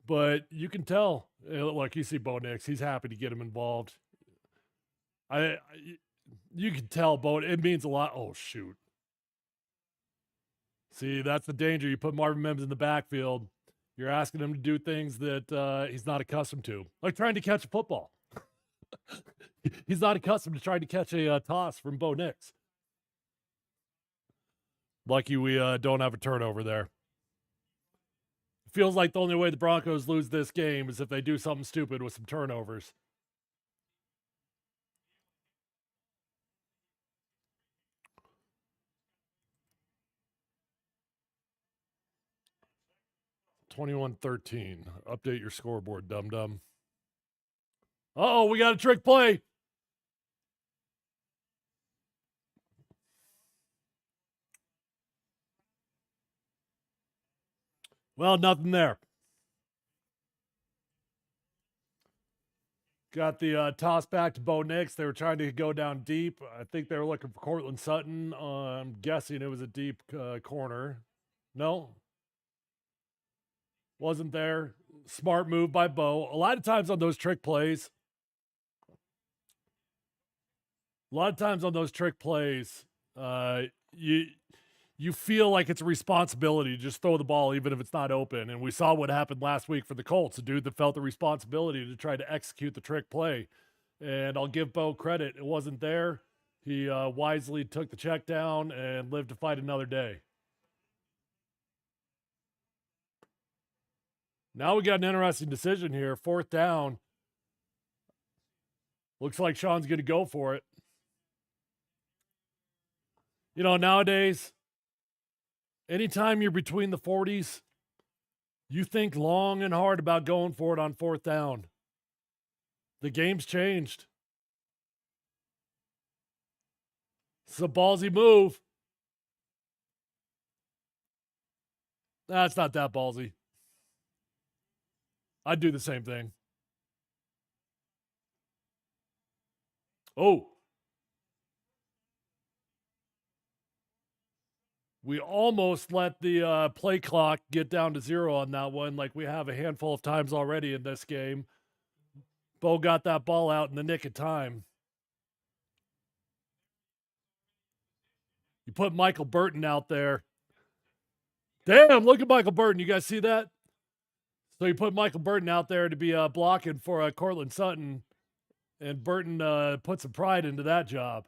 Speaker 1: but you can tell. Like you see Bo Nix, he's happy to get him involved. I you can tell Bo, it means a lot. Oh, shoot. See, that's the danger. You put Marvin Mims in the backfield, you're asking him to do things that he's not accustomed to, like trying to catch a football. He's not accustomed to trying to catch a toss from Bo Nix. Lucky we don't have a turnover there. Feels like the only way the Broncos lose this game is if they do something stupid with some turnovers. (21-13). Update your scoreboard, dum dum. Oh, we got a trick play. Well, nothing there. Got the toss back to Bo Nix. They were trying to go down deep. I think they were looking for Cortland Sutton. I'm guessing it was a deep corner. No, wasn't there. Smart move by Bo. A lot of times on those trick plays, you you feel like it's a responsibility to just throw the ball even if it's not open. And we saw what happened last week for the Colts, a dude that felt the responsibility to try to execute the trick play. And I'll give Bo credit. It wasn't there. He wisely took the check down and lived to fight another day. Now we got an interesting decision here. 4th down. Looks like Sean's going to go for it. You know, nowadays, anytime you're between the 40s, you think long and hard about going for it on 4th down. The game's changed. It's a ballsy move. That's not that ballsy. I'd do the same thing. Oh. We almost let the play clock get down to 0 on that one, like we have a handful of times already in this game. Bo got that ball out in the nick of time. You put Michael Burton out there. Damn, look at Michael Burton. You guys see that? So you put Michael Burton out there to be blocking for Cortland Sutton, and Burton put some pride into that job.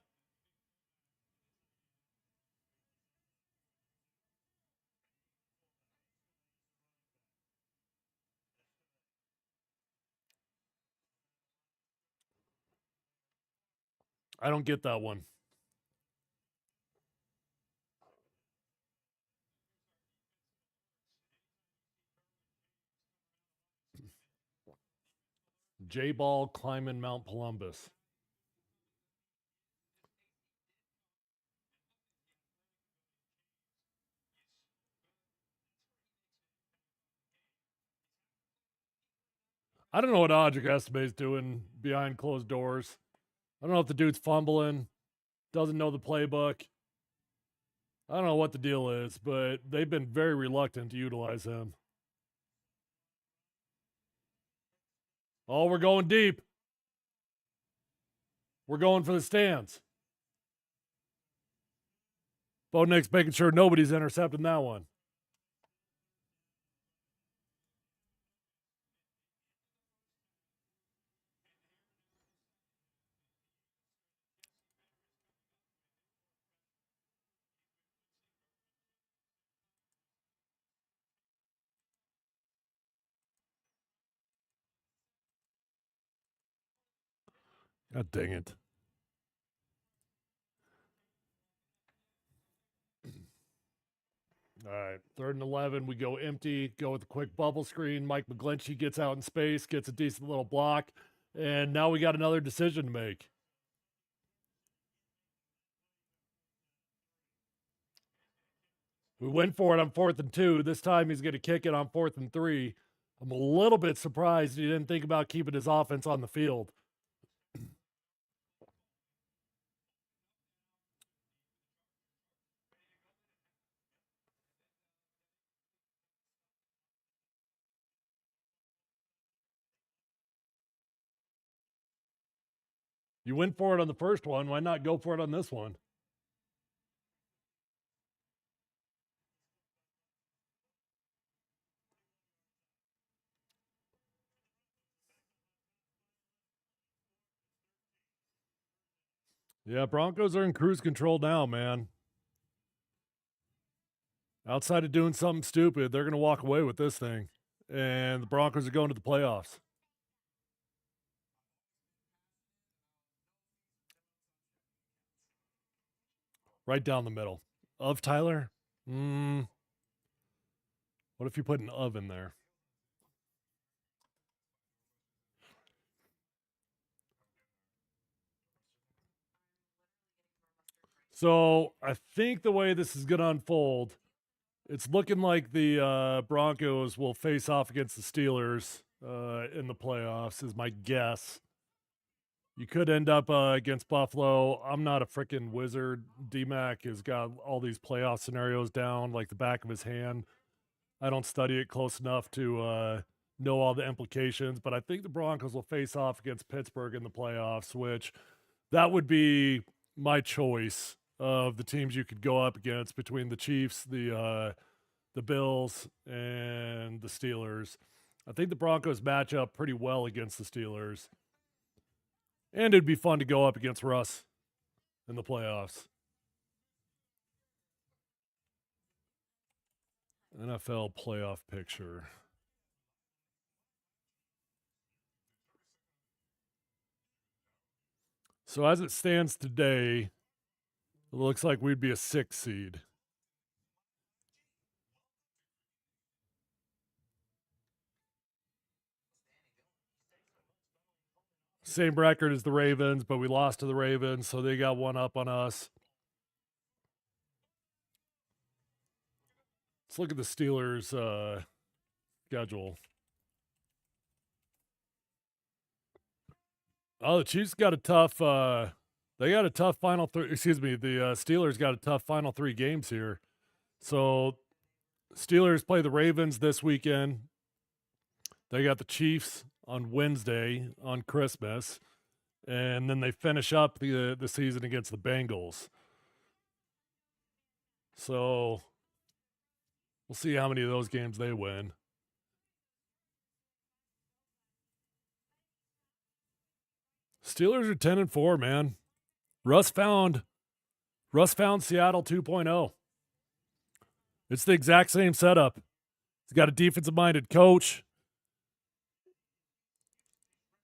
Speaker 1: I don't get that one. J-Ball climbing Mount Polumbus. I don't know what Audric Estebe's doing behind closed doors. I don't know if the dude's fumbling, doesn't know the playbook. I don't know what the deal is, but they've been very reluctant to utilize him. Oh, we're going deep. We're going for the stands. Bo Nick's making sure nobody's intercepting that one. God dang it. All right, 3rd and 11. We go empty, go with a quick bubble screen. Mike McGlinchey gets out in space, gets a decent little block, and now we got another decision to make. We went for it on 4th and 2. This time he's going to kick it on 4th and 3. I'm a little bit surprised he didn't think about keeping his offense on the field. You went for it on the first one. Why not go for it on this one? Yeah, Broncos are in cruise control now, man. Outside of doing something stupid, they're going to walk away with this thing. And the Broncos are going to the playoffs. Right down the middle. Of Tyler? What if you put an of in there? So I think the way this is going to unfold, it's looking like the Broncos will face off against the Steelers in the playoffs, is my guess. You could end up against Buffalo. I'm not a freaking wizard. DMAC has got all these playoff scenarios down like the back of his hand. I don't study it close enough to know all the implications, but I think the Broncos will face off against Pittsburgh in the playoffs, which that would be my choice of the teams you could go up against between the Chiefs, the Bills, and the Steelers. I think the Broncos match up pretty well against the Steelers. And it'd be fun to go up against Russ in the playoffs. NFL playoff picture. So as it stands today, it looks like we'd be a 6 seed. Same record as the Ravens, but we lost to the Ravens, so they got one up on us. Let's look at the Steelers' schedule. Oh, the Chiefs got a tough. They got a tough final three. Excuse me, the Steelers got a tough final 3 games here. So, Steelers play the Ravens this weekend. They got the Chiefs on Wednesday on Christmas, and then they finish up the season against the Bengals. So, we'll see how many of those games they win. Steelers are 10-4, man. Russ found Seattle 2.0. It's the exact same setup. He's got a defensive minded coach.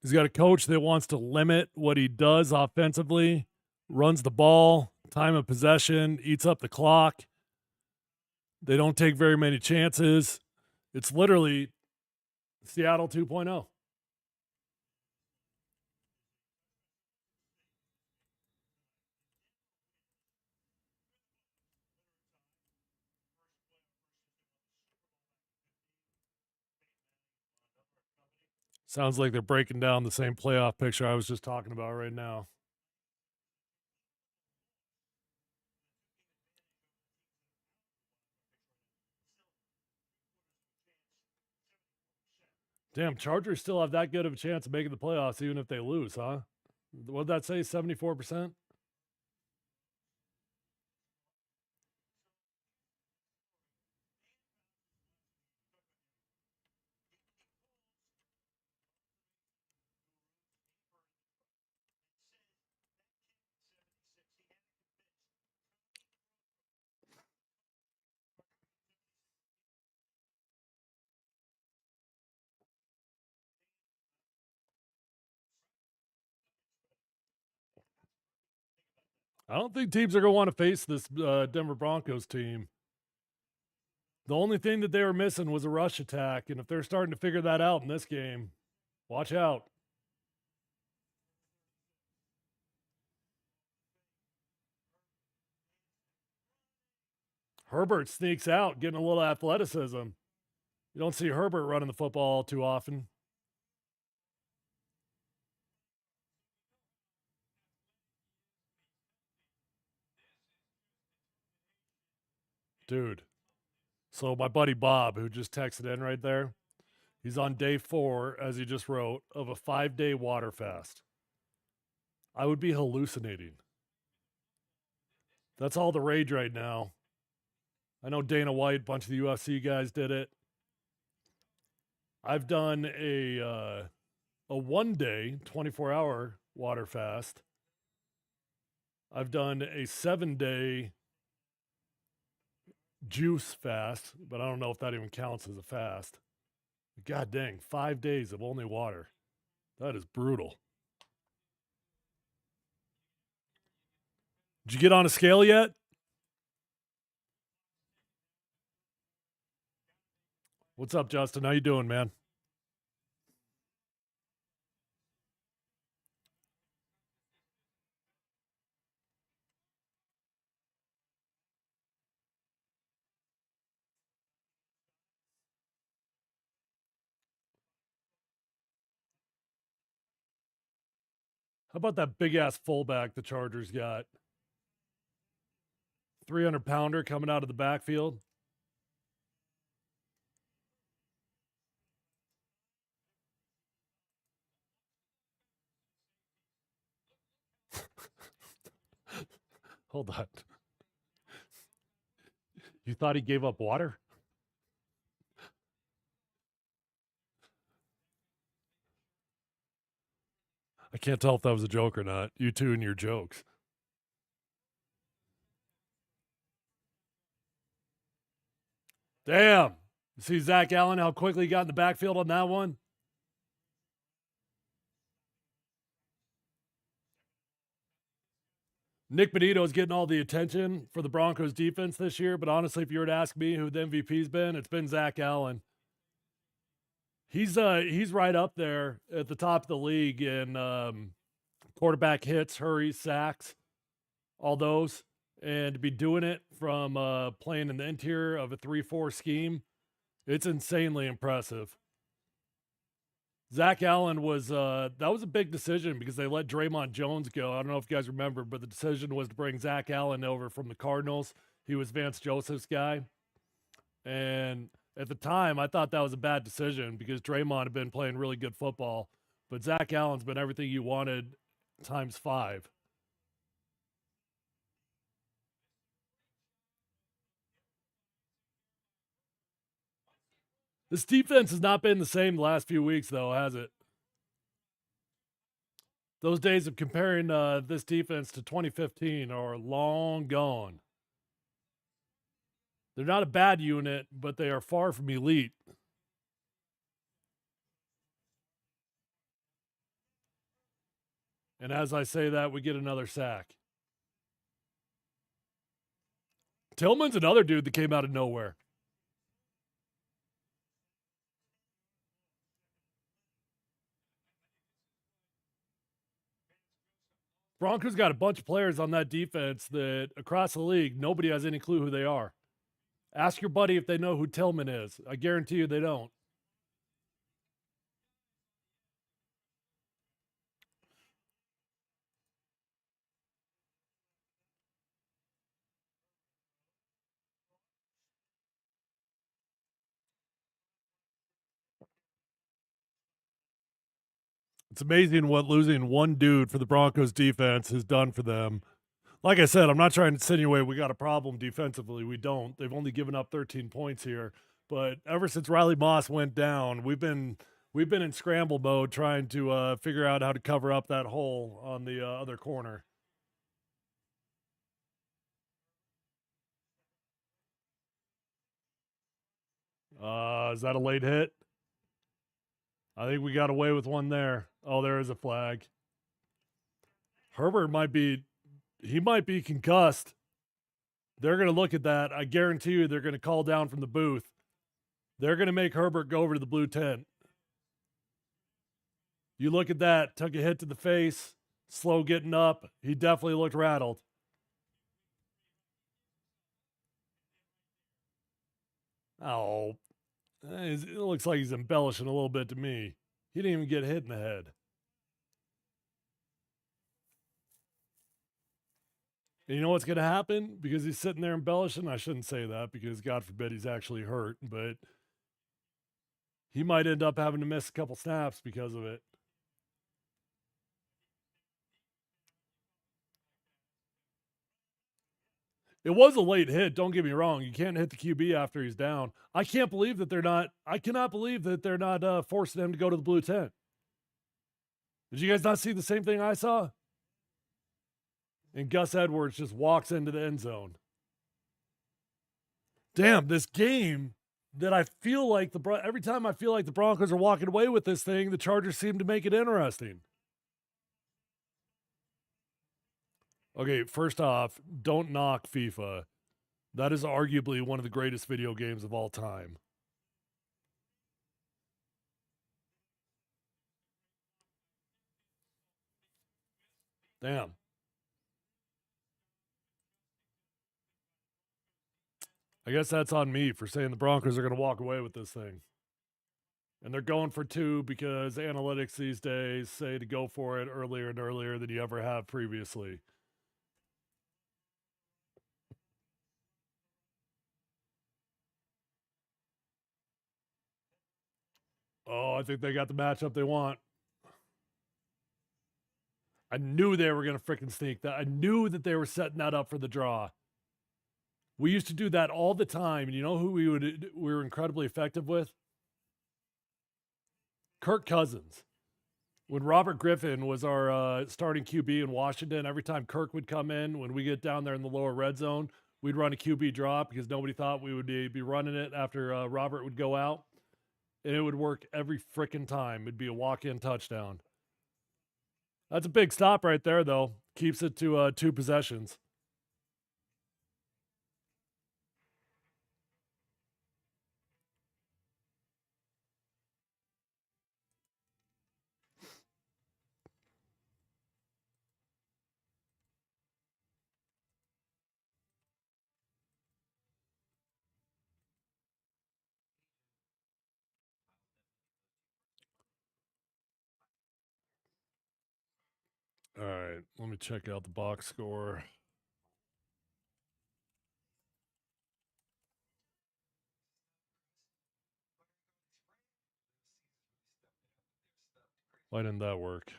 Speaker 1: He's got a coach that wants to limit what he does offensively, runs the ball, time of possession, eats up the clock. They don't take very many chances. It's literally Seattle 2.0. Sounds like they're breaking down the same playoff picture I was just talking about right now. Damn, Chargers still have that good of a chance of making the playoffs even if they lose, huh? What'd that say? 74%? I don't think teams are going to want to face this Denver Broncos team. The only thing that they were missing was a rush attack, and if they're starting to figure that out in this game, watch out. Herbert sneaks out, getting a little athleticism. You don't see Herbert running the football too often. Dude. So my buddy Bob, who just texted in right there, he's on day 4, as he just wrote, of a 5-day water fast. I would be hallucinating. That's all the rage right now. I know Dana White, a bunch of the UFC guys did it. I've done a 1-day, 24-hour water fast. I've done a 7-day juice fast, but I don't know if that even counts as a fast. God dang, 5 days of only water. That is brutal. Did you get on a scale yet? What's up, Justin? How you doing, man? How about that big ass fullback the Chargers got? 300-pounder coming out of the backfield. Hold on. You thought he gave up water? I can't tell if that was a joke or not. You two and your jokes. Damn. You see Zach Allen, how quickly he got in the backfield on that one? Nick Benito is getting all the attention for the Broncos defense this year, but honestly, if you were to ask me who the MVP's been, it's been Zach Allen. He's right up there at the top of the league in quarterback hits, hurries, sacks, all those. And to be doing it from playing in the interior of a 3-4 scheme, it's insanely impressive. Zach Allen was that was a big decision because they let Draymond Jones go. I don't know if you guys remember, but the decision was to bring Zach Allen over from the Cardinals. He was Vance Joseph's guy. And at the time, I thought that was a bad decision because Draymond had been playing really good football, but Zach Allen's been everything you wanted times 5. This defense has not been the same the last few weeks, though, has it? Those days of comparing this defense to 2015 are long gone. They're not a bad unit, but they are far from elite. And as I say that, we get another sack. Tillman's another dude that came out of nowhere. Broncos got a bunch of players on that defense that across the league, nobody has any clue who they are. Ask your buddy if they know who Tillman is. I guarantee you they don't. It's amazing what losing one dude for the Broncos defense has done for them. Like I said, I'm not trying to insinuate we got a problem defensively. We don't. They've only given up 13 points here. But ever since Riley Moss went down, we've been in scramble mode trying to figure out how to cover up that hole on the other corner. Is that a late hit? I think we got away with one there. Oh, there is a flag. Herbert might be concussed. They're going to look at that. I guarantee you they're going to call down from the booth. They're going to make Herbert go over to the blue tent. You look at that, took a hit to the face, slow getting up. He definitely looked rattled. Oh, it looks like he's embellishing a little bit to me. He didn't even get hit in the head. And you know what's going to happen? Because he's sitting there embellishing. I shouldn't say that because God forbid he's actually hurt, but he might end up having to miss a couple snaps because of it. It was a late hit. Don't get me wrong. You can't hit the QB after he's down. I can't believe that they're not. I cannot believe that they're not forcing him to go to the blue tent. Did you guys not see the same thing I saw? And Gus Edwards just walks into the end zone. Damn, this game that I feel like every time I feel like the Broncos are walking away with this thing, the Chargers seem to make it interesting. Okay, first off, don't knock FIFA. That is arguably one of the greatest video games of all time. Damn. I guess that's on me for saying the Broncos are going to walk away with this thing. And they're going for two because analytics these days say to go for it earlier and earlier than you ever have previously. Oh, I think they got the matchup they want. I knew they were going to freaking sneak that. I knew that they were setting that up for the draw. We used to do that all the time. And you know who we were incredibly effective with? Kirk Cousins. When Robert Griffin was our starting QB in Washington, every time Kirk would come in, when we get down there in the lower red zone, we'd run a QB drop because nobody thought we would be running it after Robert would go out. And it would work every freaking time. It'd be a walk-in touchdown. That's a big stop right there, though. Keeps it to 2 possessions. All right, let me check out the box score. Why didn't that work?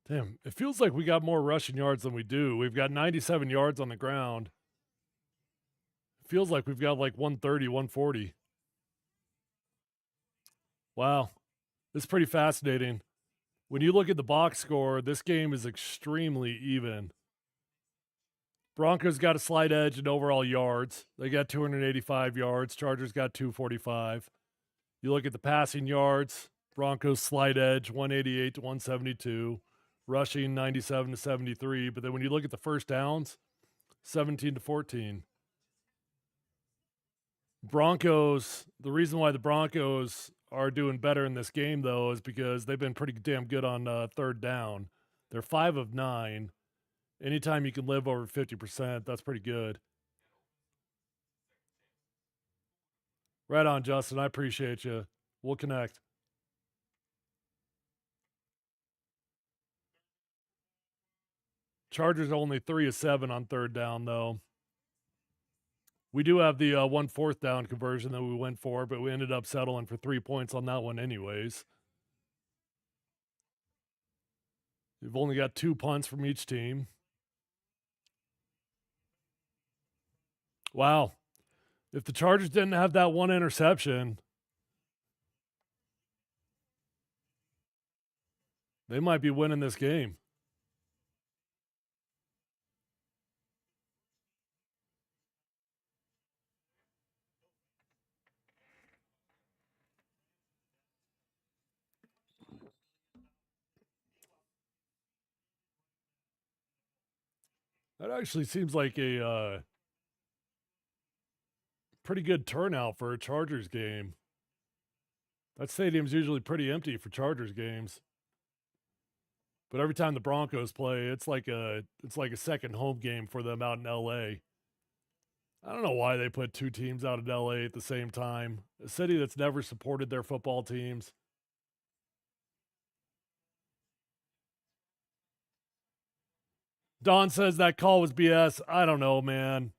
Speaker 1: Damn, it feels like we got more rushing yards than we do. We've got 97 yards on the ground. It feels like we've got like 130, 140. Wow, this is pretty fascinating. When you look at the box score, this game is extremely even. Broncos got a slight edge in overall yards. They got 285 yards. Chargers got 245. You look at the passing yards, Broncos slight edge 188 to 172, rushing 97 to 73. But then when you look at the first downs, 17 to 14. Broncos, the reason why the Broncos are doing better in this game, though, is because they've been pretty damn good on third down. They're 5 of 9. Anytime you can live over 50%, that's pretty good. Right on, Justin. I appreciate you. We'll connect. Chargers only 3 of 7 on third down, though. We do have the 1 4th down conversion that we went for, but we ended up settling for 3 points on that one anyways. We've only got 2 punts from each team. Wow. If the Chargers didn't have that one interception, they might be winning this game. That actually seems like a pretty good turnout for a Chargers game. That stadium's usually pretty empty for Chargers games. But every time the Broncos play, it's like a second home game for them out in LA. I don't know why they put 2 teams out in LA at the same time. A city that's never supported their football teams. Don says that call was BS. I don't know, man.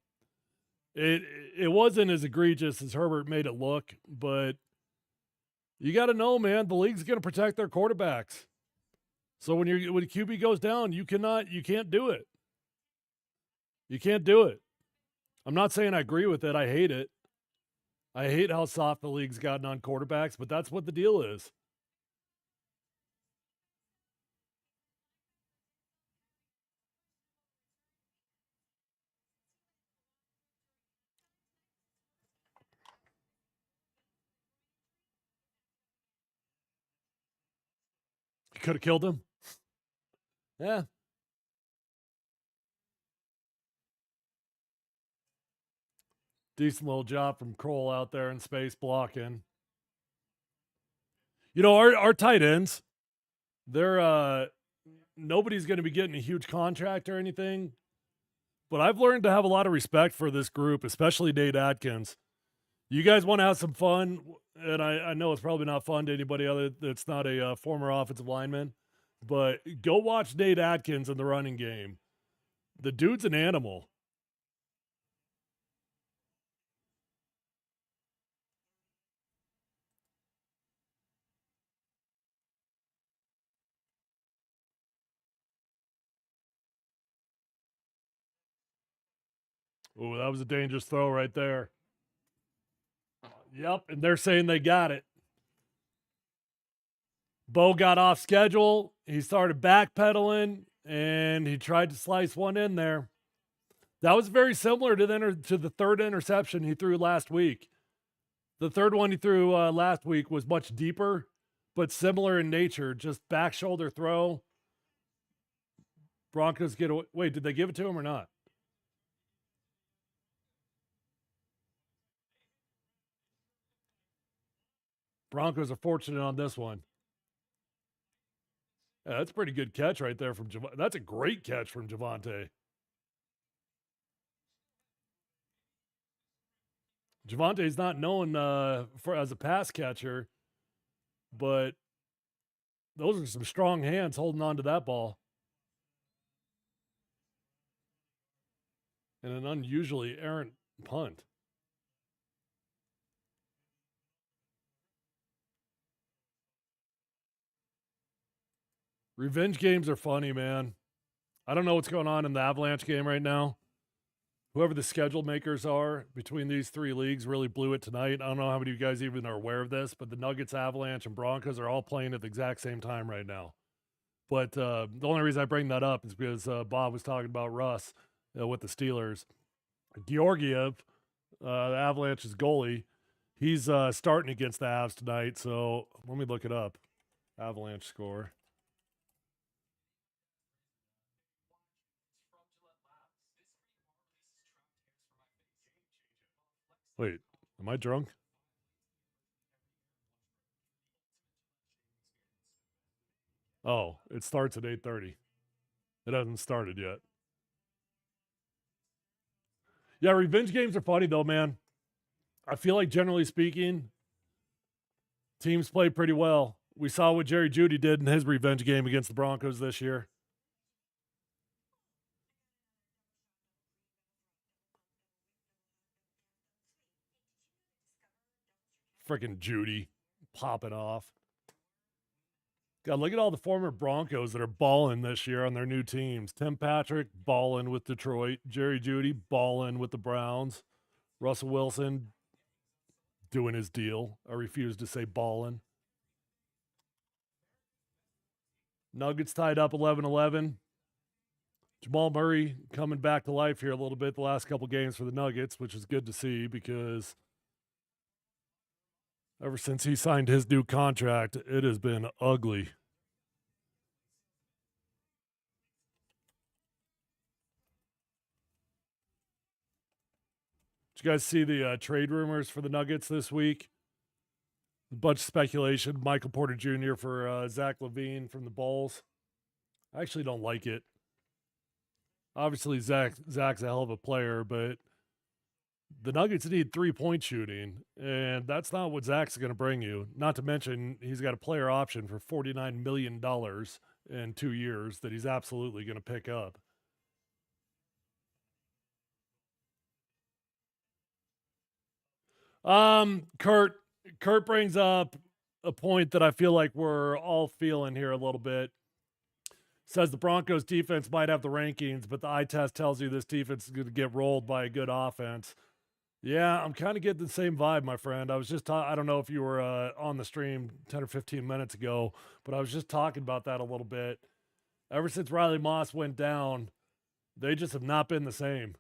Speaker 1: It wasn't as egregious as Herbert made it look, but you got to know, man, the league's going to protect their quarterbacks. So when QB goes down, you can't do it. You can't do it. I'm not saying I agree with it. I hate it. I hate how soft the league's gotten on quarterbacks, but that's what the deal is. You could have killed him. Yeah. Decent little job from Kroll out there in space blocking. You know, our tight ends, they're nobody's going to be getting a huge contract or anything, but I've learned to have a lot of respect for this group, especially Nate Atkins. You guys want to have some fun, and I know it's probably not fun to anybody other that's not a former offensive lineman, but go watch Nate Atkins in the running game. The dude's an animal. Oh, that was a dangerous throw right there. Yep, and they're saying they got it. Bo got off schedule. He started backpedaling, and he tried to slice one in there. That was very similar to the third interception he threw last week. The third one he threw last week was much deeper, but similar in nature. Just back shoulder throw. Broncos get away. Wait, did they give it to him or not? Broncos are fortunate on this one. Yeah, that's a pretty good catch right there from Javonte. That's a great catch from Javonte. Javonte's not known as a pass catcher, but those are some strong hands holding on to that ball. And an unusually errant punt. Revenge games are funny, man. I don't know what's going on in the Avalanche game right now. Whoever the schedule makers are between these 3 leagues really blew it tonight. I don't know how many of you guys even are aware of this, but the Nuggets, Avalanche, and Broncos are all playing at the exact same time right now. But the only reason I bring that up is because Bob was talking about Russ with the Steelers. Georgiev, the Avalanche's goalie, he's starting against the Avs tonight. So let me look it up. Avalanche score. Wait, am I drunk? Oh, it starts at 8:30. It hasn't started yet. Yeah, revenge games are funny though, man. I feel like generally speaking, teams play pretty well. We saw what Jerry Jeudy did in his revenge game against the Broncos this year. Freaking Judy popping off. God, look at all the former Broncos that are balling this year on their new teams. Tim Patrick balling with Detroit. Jerry Judy balling with the Browns. Russell Wilson doing his deal. I refuse to say balling. Nuggets tied up 11-11. Jamal Murray coming back to life here a little bit the last couple games for the Nuggets, which is good to see because ever since he signed his new contract, it has been ugly. Did you guys see the trade rumors for the Nuggets this week? A bunch of speculation. Michael Porter Jr. for Zach LaVine from the Bulls. I actually don't like it. Obviously, Zach's a hell of a player, but the Nuggets need 3-point shooting, and that's not what Zach's going to bring you. Not to mention, he's got a player option for $49 million in 2 years that he's absolutely going to pick up. Kurt brings up a point that I feel like we're all feeling here a little bit. Says the Broncos defense might have the rankings, but the eye test tells you this defense is going to get rolled by a good offense. Yeah, I'm kind of getting the same vibe, my friend. I was just I don't know if you were on the stream 10 or 15 minutes ago, but I was just talking about that a little bit. Ever since Riley Moss went down, they just have not been the same.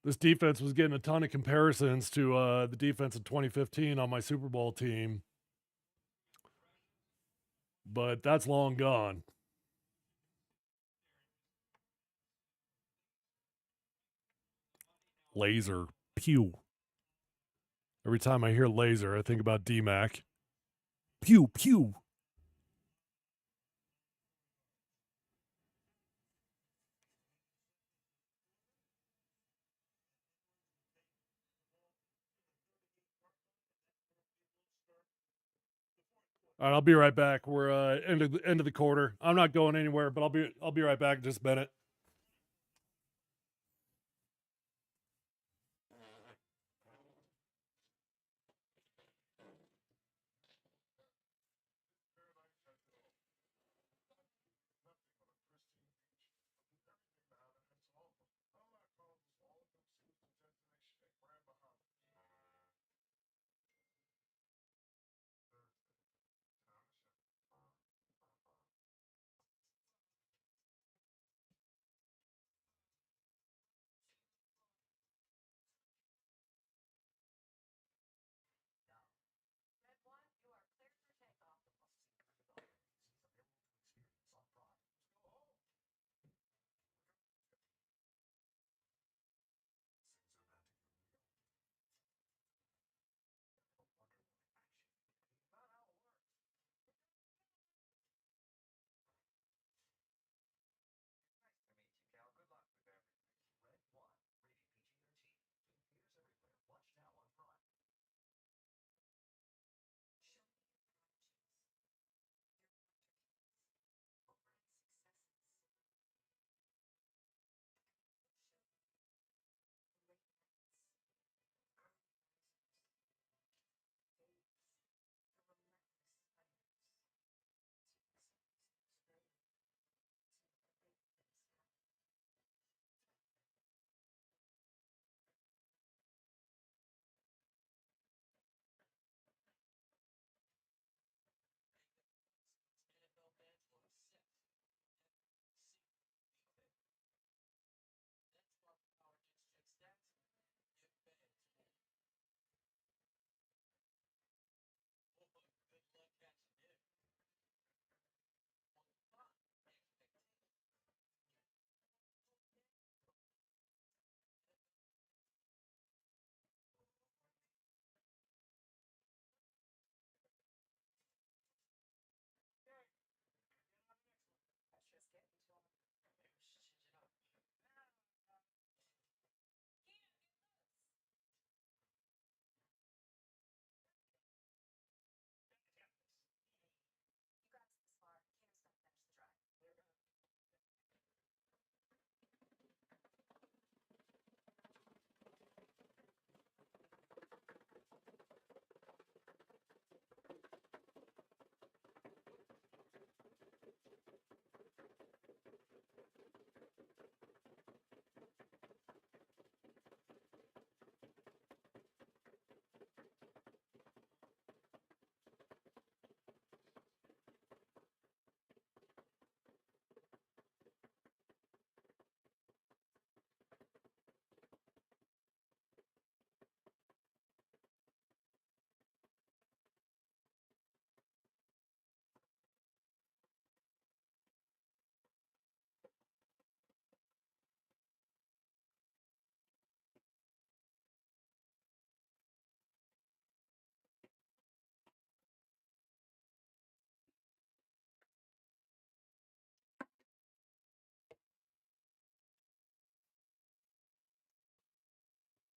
Speaker 1: This defense was getting a ton of comparisons to the defense in 2015 on my Super Bowl team, but that's long gone. Laser. Pew. Every time I hear laser, I think about D-Mac. Pew, pew. All right, I'll be right back. We're end of the quarter. I'm not going anywhere, but I'll be right back in just a minute.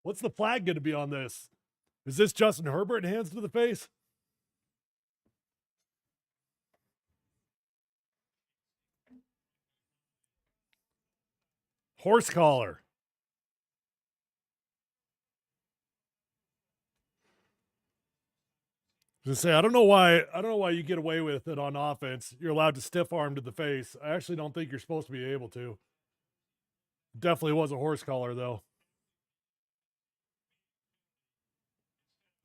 Speaker 1: What's the flag going to be on this? Is this Justin Herbert hands to the face? Horse collar. Just say I don't know why you get away with it on offense. You're allowed to stiff arm to the face. I actually don't think you're supposed to be able to. Definitely was a horse collar though.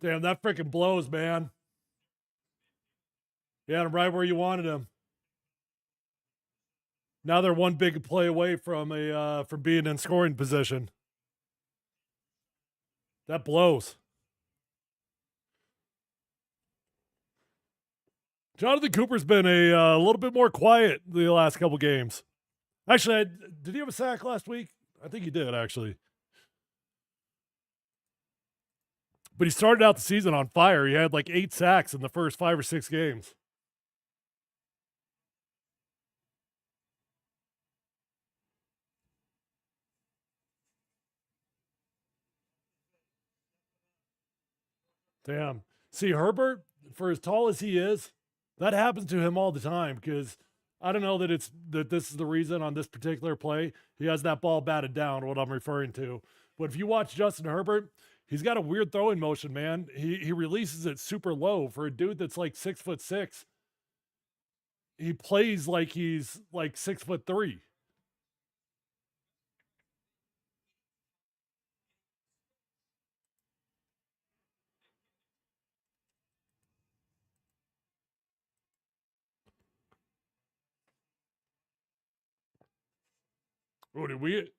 Speaker 1: Damn, that freaking blows, man. You had him right where you wanted him. Now they're one big play away from being in scoring position. That blows. Jonathan Cooper's been a little bit more quiet the last couple games. Actually, did he have a sack last week? I think he did, actually. But he started out the season on fire. He had like 8 sacks in the first 5 or 6 games. Damn. See, Herbert, for as tall as he is, that happens to him all the time because I don't know that this is the reason on this particular play. He has that ball batted down, what I'm referring to. But if you watch Justin Herbert, he's got a weird throwing motion, man. He releases it super low for a dude that's like 6'6". He plays like he's like 6'3". Oh, did we? It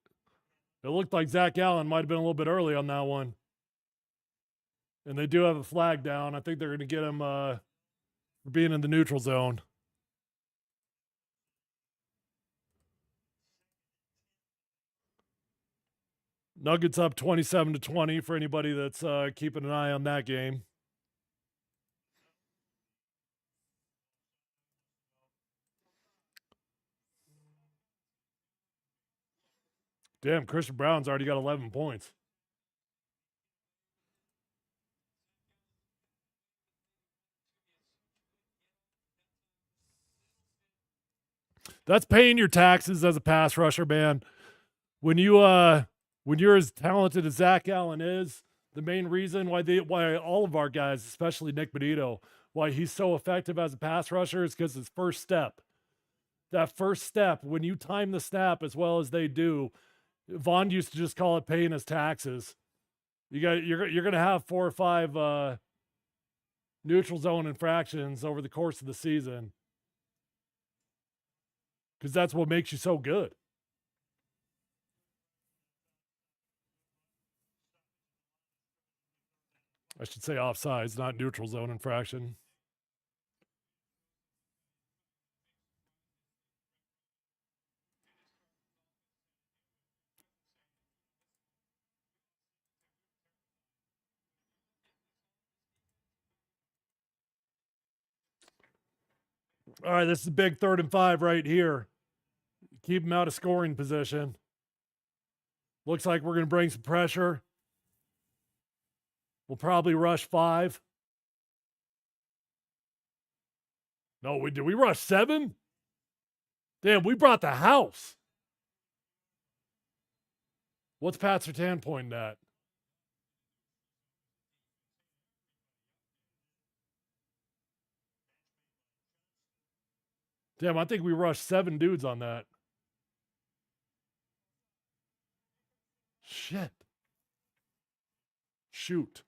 Speaker 1: looked like Zach Allen might have been a little bit early on that one. And they do have a flag down. I think they're going to get him for being in the neutral zone. Nuggets up 27-20 for anybody that's keeping an eye on that game. Damn, Christian Brown's already got 11 points. That's paying your taxes as a pass rusher, man. When you're as talented as Zach Allen is, the main reason why all of our guys, especially Nick Benito, why he's so effective as a pass rusher is because his first step. That first step, when you time the snap as well as they do, Vaughn used to just call it paying his taxes. You're gonna have 4 or 5 neutral zone infractions over the course of the season because that's what makes you so good. I should say offsides, not neutral zone infraction. All right, this is a big 3rd and 5 right here. Keep him out of scoring position. Looks like we're going to bring some pressure. We'll probably rush 5. No, did we rush 7? Damn, we brought the house. What's Pat Surtain pointing at? Damn, I think we rushed 7 dudes on that. Shit. Shoot.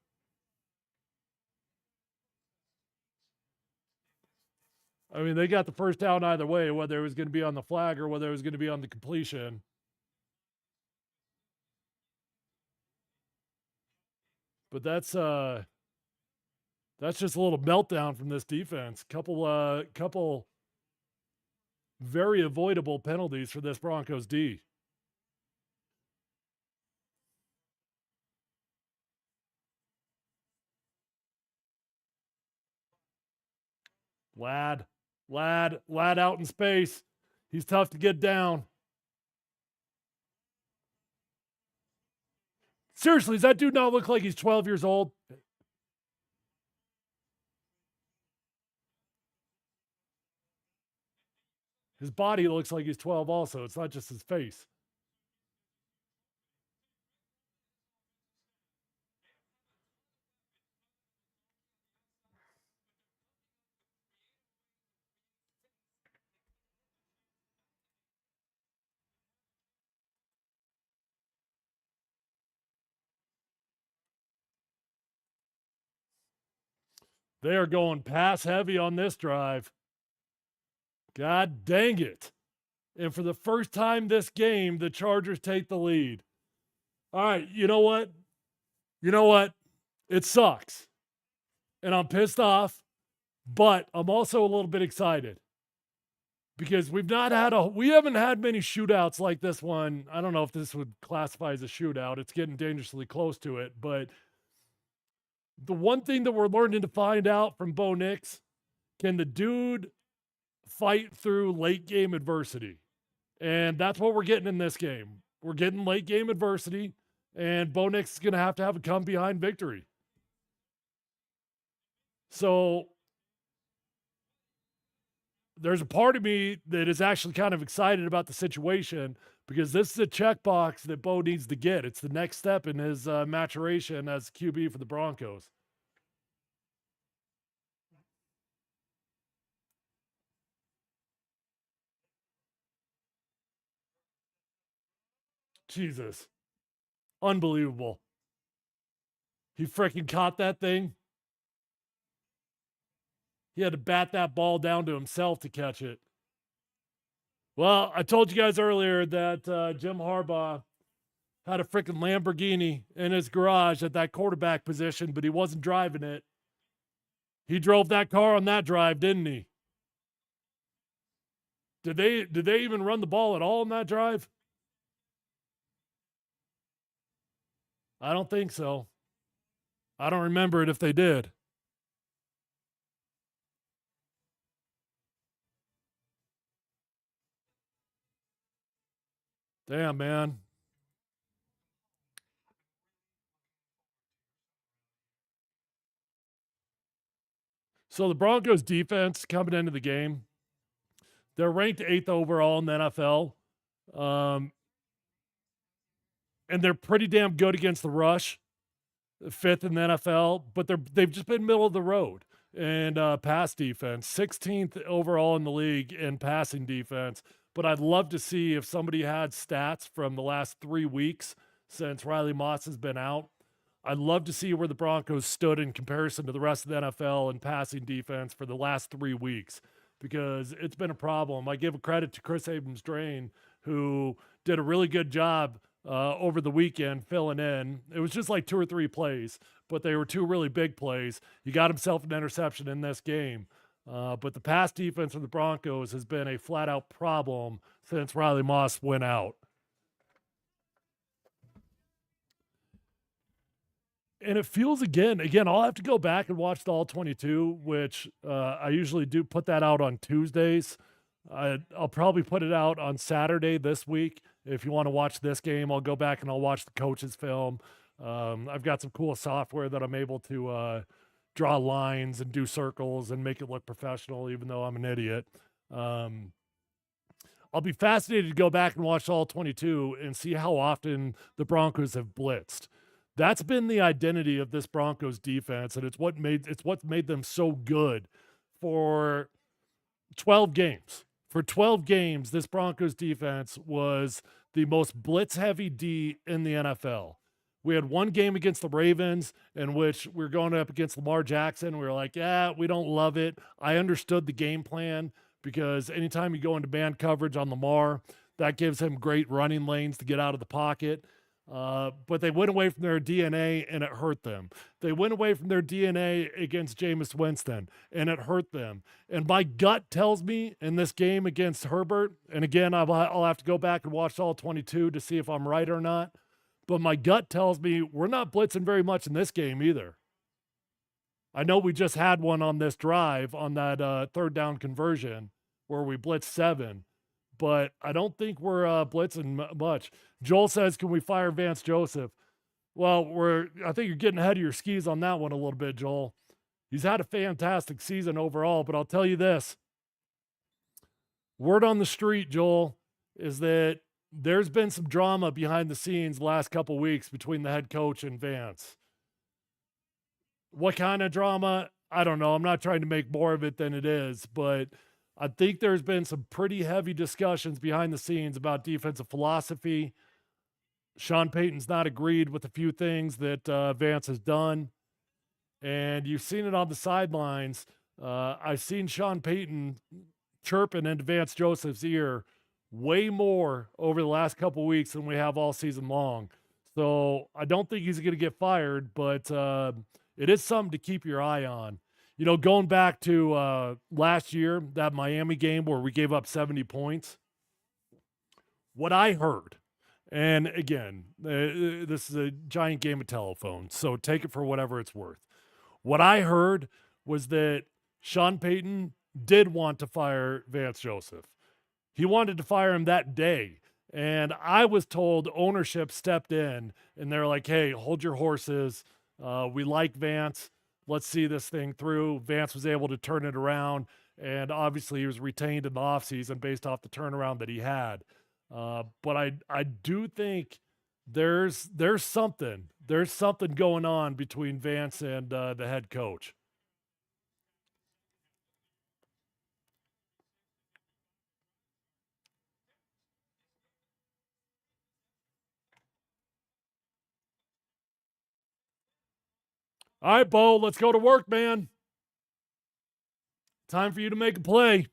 Speaker 1: I mean, they got the first down either way, whether it was going to be on the flag or whether it was going to be on the completion. But that's just a little meltdown from this defense. Couple very avoidable penalties for this Broncos D. Lad out in space. He's tough to get down. Seriously, does that dude not look like he's 12 years old? His body looks like he's 12 also. It's not just his face. They are going pass heavy on this drive. God dang it. And for the first time this game, the Chargers take the lead. All right, you know what? You know what? It sucks. And I'm pissed off, but I'm also a little bit excited. Because we haven't had many shootouts like this one. I don't know if this would classify as a shootout. It's getting dangerously close to it, but the one thing that we're learning to find out from Bo Nix, can the dude fight through late game adversity? And that's what we're getting in this game. We're getting late game adversity, and Bo Nix is going to have a come behind victory. So there's a part of me that is actually kind of excited about the situation because this is a checkbox that Bo needs to get. It's the next step in his maturation as QB for the Broncos. Jesus. Unbelievable. He freaking caught that thing. He had to bat that ball down to himself to catch it. Well, I told you guys earlier that Jim Harbaugh had a freaking Lamborghini in his garage at that quarterback position, but he wasn't driving it. He drove that car on that drive, didn't he? Did they even run the ball at all on that drive? I don't think so. I don't remember it if they did. Damn, man. So the Broncos defense coming into the game, they're ranked 8th overall in the NFL. And they're pretty damn good against the rush, 5th in the NFL, but they've just been middle of the road and pass defense, 16th overall in the league in passing defense. But I'd love to see if somebody had stats from the last 3 weeks since Riley Moss has been out. I'd love to see where the Broncos stood in comparison to the rest of the NFL in passing defense for the last 3 weeks because it's been a problem. I give a credit to Chris Abrams-Drain, who did a really good job over the weekend filling in. It was just like 2 or 3 plays, but they were 2 really big plays. He got himself an interception in this game. But the pass defense of the Broncos has been a flat-out problem since Riley Moss went out. And it feels again, I'll have to go back and watch the All 22, which I usually do put that out on Tuesdays. I'll probably put it out on Saturday this week. If you want to watch this game, I'll go back and I'll watch the coach's film. I've got some cool software that I'm able to draw lines and do circles and make it look professional, even though I'm an idiot. I'll be fascinated to go back and watch all 22 and see how often the Broncos have blitzed. That's been the identity of this Broncos defense, and it's what's made them so good for 12 games. For 12 games, this Broncos defense was the most blitz-heavy D in the NFL. We had one game against the Ravens in which we were going up against Lamar Jackson. We were like, yeah, we don't love it. I understood the game plan because anytime you go into man coverage on Lamar, that gives him great running lanes to get out of the pocket. But they went away from their DNA and it hurt them. They went away from their DNA against Jameis Winston and it hurt them. And my gut tells me in this game against Herbert, and again, I'll have to go back and watch all 22 to see if I'm right or not. But my gut tells me we're not blitzing very much in this game either. I know we just had one on this drive on that 3rd down conversion where we blitzed 7. But I don't think we're blitzing much. Joel says, can we fire Vance Joseph? Well, I think you're getting ahead of your skis on that one a little bit, Joel. He's had a fantastic season overall, but I'll tell you this. Word on the street, Joel, is that there's been some drama behind the scenes the last couple weeks between the head coach and Vance. What kind of drama? I don't know. I'm not trying to make more of it than it is, but I think there's been some pretty heavy discussions behind the scenes about defensive philosophy. Sean Payton's not agreed with a few things that Vance has done, and you've seen it on the sidelines. I've seen Sean Payton chirping into Vance Joseph's ear way more over the last couple weeks than we have all season long. So I don't think he's going to get fired, but it is something to keep your eye on. You know, going back to last year, that Miami game where we gave up 70 points, what I heard, and again, this is a giant game of telephone, so take it for whatever it's worth. What I heard was that Sean Payton did want to fire Vance Joseph. He wanted to fire him that day. And I was told ownership stepped in and they're like, hey, hold your horses. We like Vance. Let's see this thing through. Vance was able to turn it around. And obviously he was retained in the offseason based off the turnaround that he had. But I do think there's something going on between Vance and the head coach. All right, Bo, let's go to work, man. Time for you to make a play.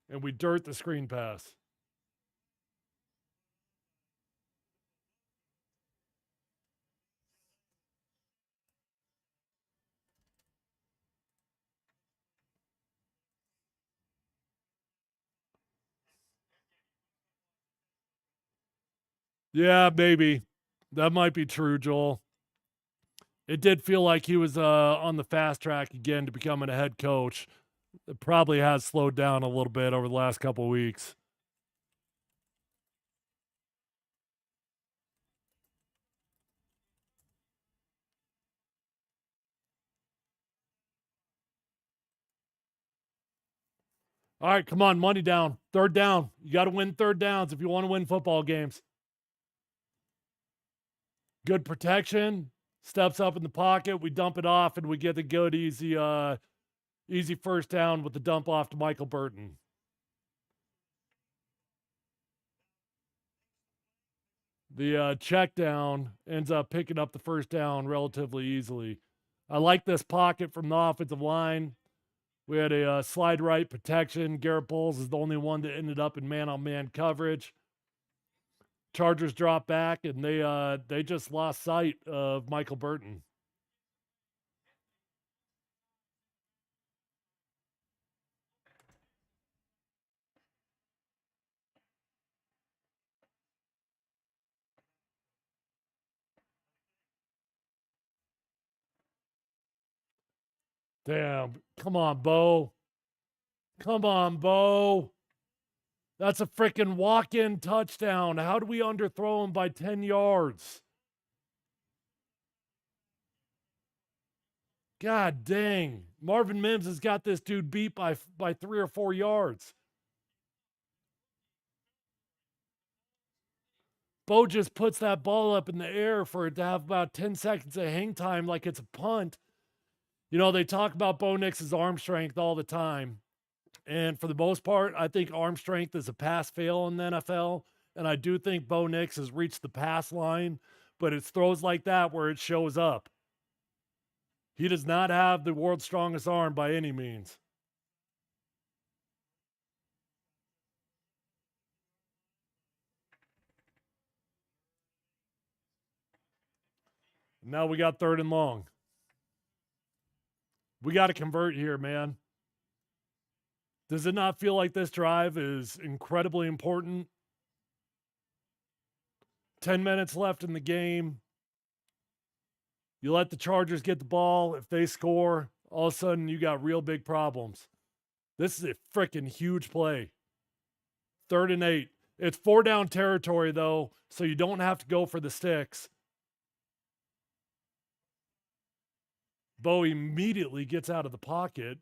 Speaker 1: And we dirt the screen pass. Yeah, maybe. That might be true, Joel. It did feel like he was on the fast track again to becoming a head coach. It probably has slowed down a little bit over the last couple of weeks. All right, come on, money down. Third down. You got to win third downs if you want to win football games. Good protection. Steps up in the pocket. We dump it off, and we get the good, easy first down with the dump off to Michael Burton. The check down ends up picking up the first down relatively easily. I like this pocket from the offensive line. We had a slide right protection. Garrett Bowles is the only one that ended up in man-on-man coverage. Chargers drop back, and they just lost sight of Michael Burton. Damn. Come on, Bo. Come on, Bo. That's a freaking walk-in touchdown. How do we underthrow him by 10 yards? God dang. Marvin Mims has got this dude beat by 3 or 4 yards. Bo just puts that ball up in the air for it to have about 10 seconds of hang time like it's a punt. You know, they talk about Bo Nix's arm strength all the time. And for the most part, I think arm strength is a pass fail in the NFL. And I do think Bo Nix has reached the pass line, but it's throws like that where it shows up. He does not have the world's strongest arm by any means. Now we got third and long. We got to convert here, man. Does it not feel like this drive is incredibly important? 10 minutes left in the game. You let the Chargers get the ball. If they score, all of a sudden you got real big problems. This is a freaking huge play. 3rd and 8. It's 4 down territory, though, so you don't have to go for the sticks. Bo immediately gets out of the pocket.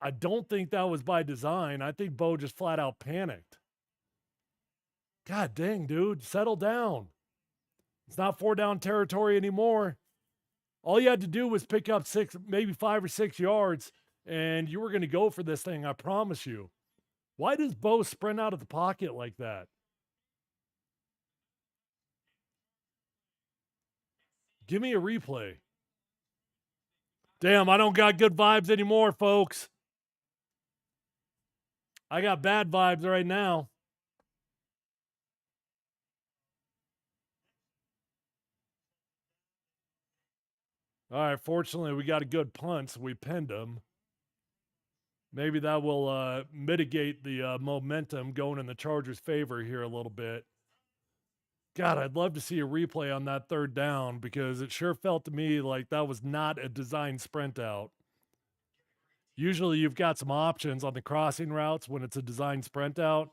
Speaker 1: I don't think that was by design. I think Bo just flat out panicked. God dang, dude, settle down. It's not 4 down territory anymore. All you had to do was pick up 6, maybe 5 or 6 yards, and you were going to go for this thing, I promise you. Why does Bo sprint out of the pocket like that? Give me a replay. Damn, I don't got good vibes anymore, folks. I got bad vibes right now. All right, fortunately, we got a good punt, so we pinned him. Maybe that will mitigate the momentum going in the Chargers' favor here a little bit. God, I'd love to see a replay on that 3rd down because it sure felt to me like that was not a designed sprint out. Usually you've got some options on the crossing routes when it's a designed sprint out.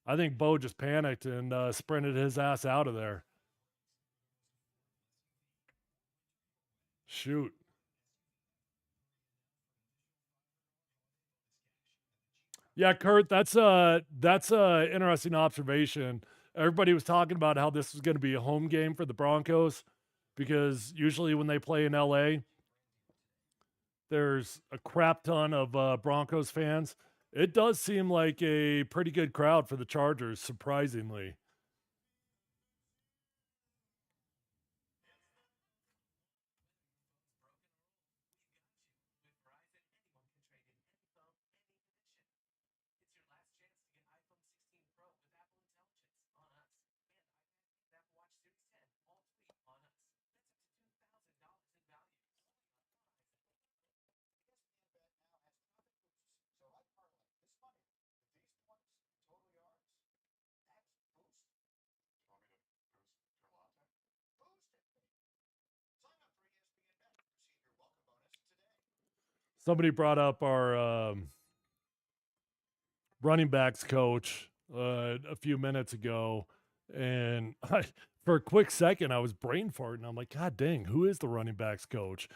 Speaker 1: I think Bo just panicked and sprinted his ass out of there. Shoot. Yeah, Kurt, that's a interesting observation. Everybody was talking about how this was going to be a home game for the Broncos because usually when they play in LA, there's a crap ton of Broncos fans. It does seem like a pretty good crowd for the Chargers, surprisingly. Somebody brought up our running backs coach a few minutes ago, and for a quick second, I was brain farting. I'm like, God dang, who is the running backs coach?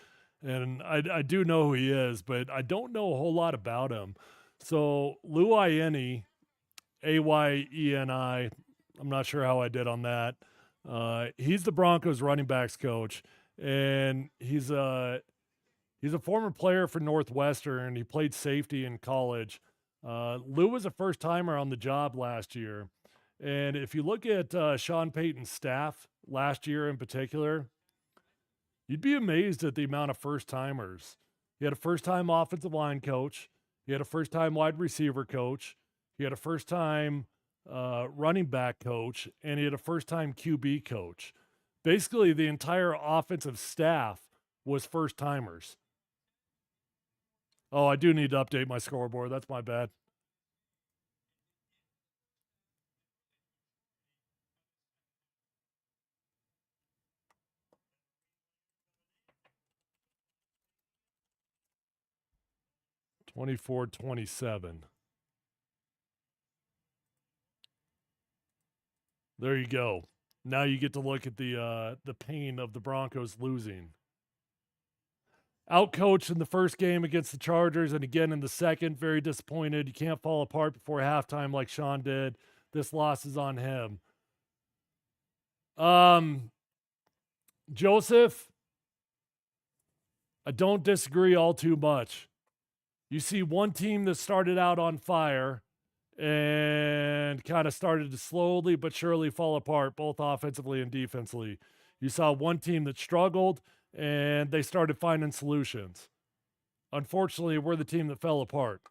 Speaker 1: And I do know who he is, but I don't know a whole lot about him. So Lou Ieni, Ayeni, I'm not sure how I did on that. He's the Broncos running backs coach, and he's a former player for Northwestern. He played safety in college. Lou was a first timer on the job last year. And if you look at Sean Payton's staff last year in particular, you'd be amazed at the amount of first timers. He had a first time offensive line coach, he had a first time wide receiver coach, he had a first time running back coach, and he had a first time QB coach. Basically, the entire offensive staff was first timers. Oh, I do need to update my scoreboard. That's my bad. (24-27). There you go. Now you get to look at the pain of the Broncos losing. Outcoached in the first game against the Chargers, and again in the second. Very disappointed. You can't fall apart before halftime like Sean did. This loss is on him. Joseph, I don't disagree all too much. You see one team that started out on fire and kind of started to slowly but surely fall apart, both offensively and defensively. You saw one team that struggled and they started finding solutions. Unfortunately, we're the team that fell apart.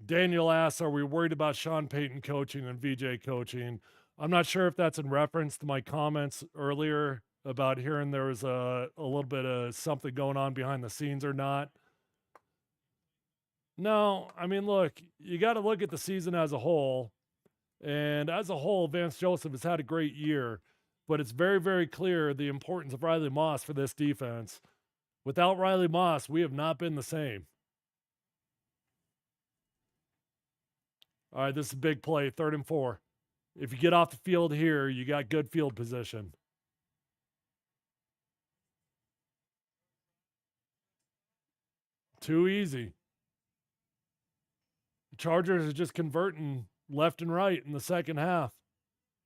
Speaker 1: Daniel asks, are we worried about Sean Payton coaching and VJ coaching? I'm not sure if that's in reference to my comments earlier about hearing there was a little bit of something going on behind the scenes or not. No, I mean, look, you got to look at the season as a whole. And as a whole, Vance Joseph has had a great year, but it's very, very clear the importance of Riley Moss for this defense. Without Riley Moss, we have not been the same. All right, this is a big play, 3rd and 4. If you get off the field here, you got good field position. Too easy. The Chargers are just converting left and right in the second half.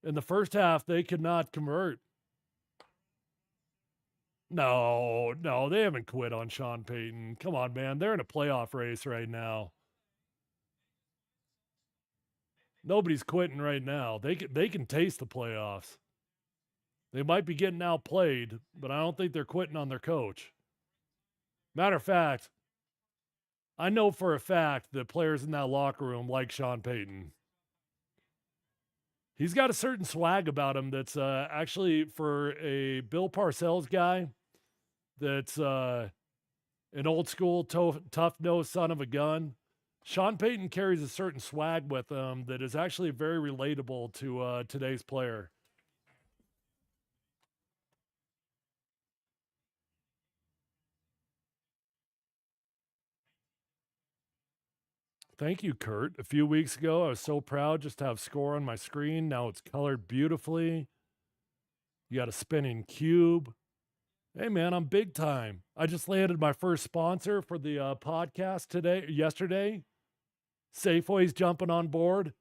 Speaker 1: In the first half, they could not convert. No, they haven't quit on Sean Payton. Come on, man. They're in a playoff race right now. Nobody's quitting right now. They can taste the playoffs. They might be getting outplayed, but I don't think they're quitting on their coach. Matter of fact, I know for a fact that players in that locker room like Sean Payton. He's got a certain swag about him that's actually, for a Bill Parcells guy, that's an old school tough-nosed son of a gun. Sean Payton carries a certain swag with him that is actually very relatable to today's player. Thank you, Kurt. A few weeks ago, I was so proud just to have score on my screen. Now it's colored beautifully. You got a spinning cube. Hey, man, I'm big time. I just landed my first sponsor for the podcast yesterday. Safeway's jumping on board.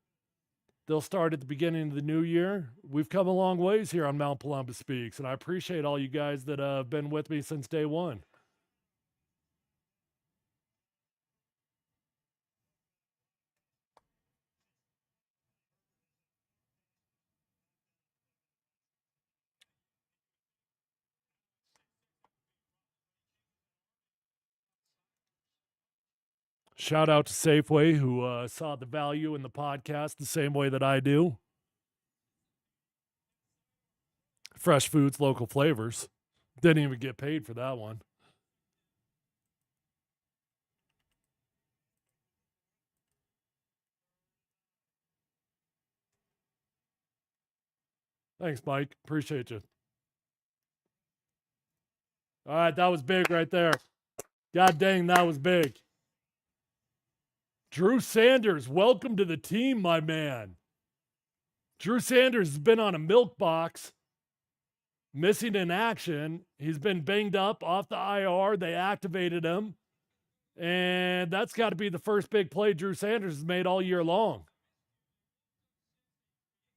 Speaker 1: They'll start at the beginning of the new year. We've come a long ways here on Mount Polumbus Speaks, and I appreciate all you guys that have been with me since day one. Shout out to Safeway, who saw the value in the podcast the same way that I do. Fresh foods, local flavors. Didn't even get paid for that one. Thanks, Mike. Appreciate you. All right, that was big right there. God dang, that was big. Drew Sanders, welcome to the team, my man. Drew Sanders has been on a milk box, missing in action. He's been banged up off the IR. They activated him. And that's got to be the first big play Drew Sanders has made all year long.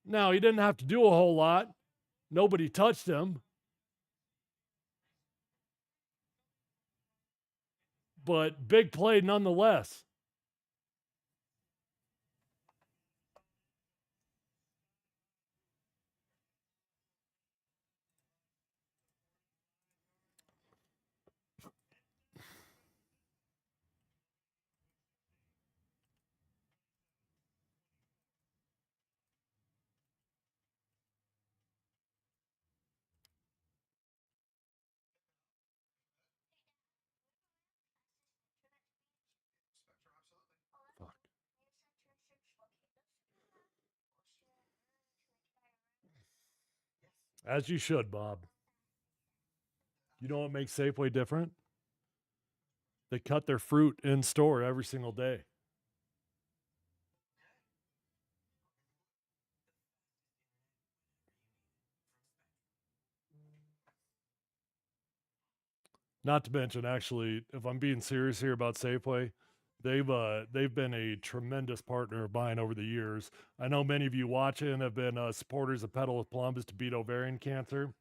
Speaker 1: Now, he didn't have to do a whole lot. Nobody touched him. But big play nonetheless. Fuck. As you should, Bob. You know what makes Safeway different? They cut their fruit in store every single day. Not to mention, actually, if I'm being serious here about Safeway, they've been a tremendous partner of mine over the years. I know many of you watching have been supporters of Pedal with Columbus to beat ovarian cancer,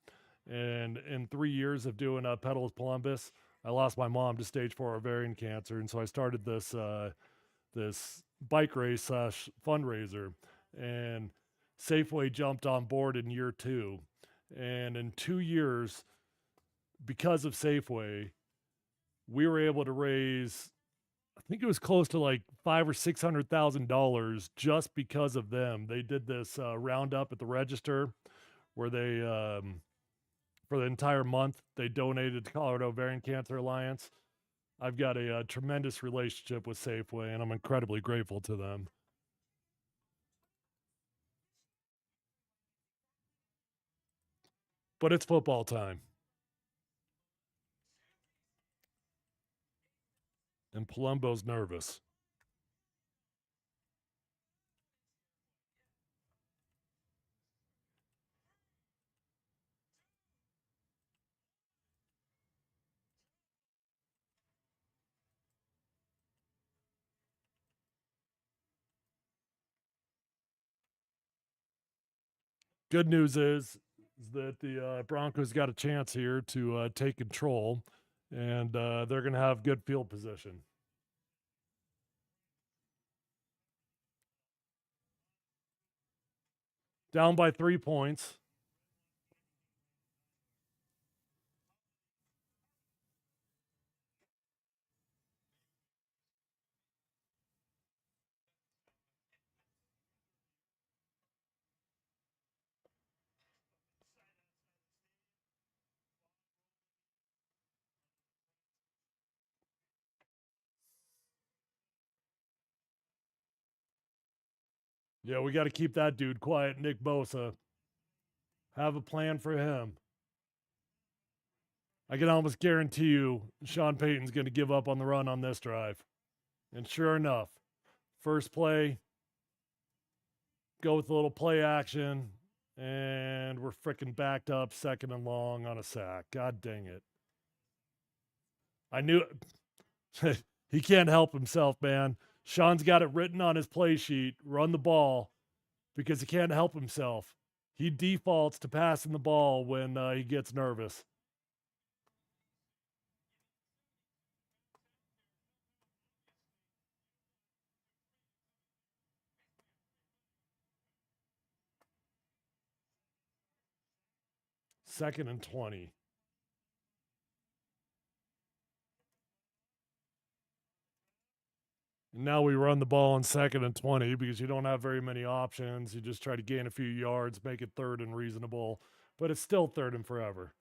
Speaker 1: and in 3 years of doing Pedal with Columbus, I lost my mom to stage 4 ovarian cancer, and so I started this bike race slash fundraiser, and Safeway jumped on board in year 2, and in 2 years, because of Safeway, we were able to raise, I think it was close to like five or $600,000 just because of them. They did this roundup at the register where they, for the entire month, they donated to Colorado Ovarian Cancer Alliance. I've got a tremendous relationship with Safeway, and I'm incredibly grateful to them. But it's football time. And Palumbo's nervous. Good news is that the Broncos got a chance here to take control, and they're going to have good field position. Down by 3 points. Yeah, we got to keep that dude quiet, Nick Bosa. Have a plan for him. I can almost guarantee you Sean Payton's going to give up on the run on this drive. And sure enough, first play, go with a little play action, and we're freaking backed up 2nd and long on a sack. God dang it. I knew it. He can't help himself, man. Sean's got it written on his play sheet, run the ball, because he can't help himself. He defaults to passing the ball when he gets nervous. Second and 20. And now we run the ball on 2nd and 20 because you don't have very many options. You just try to gain a few yards, make it 3rd and reasonable, but it's still 3rd and forever.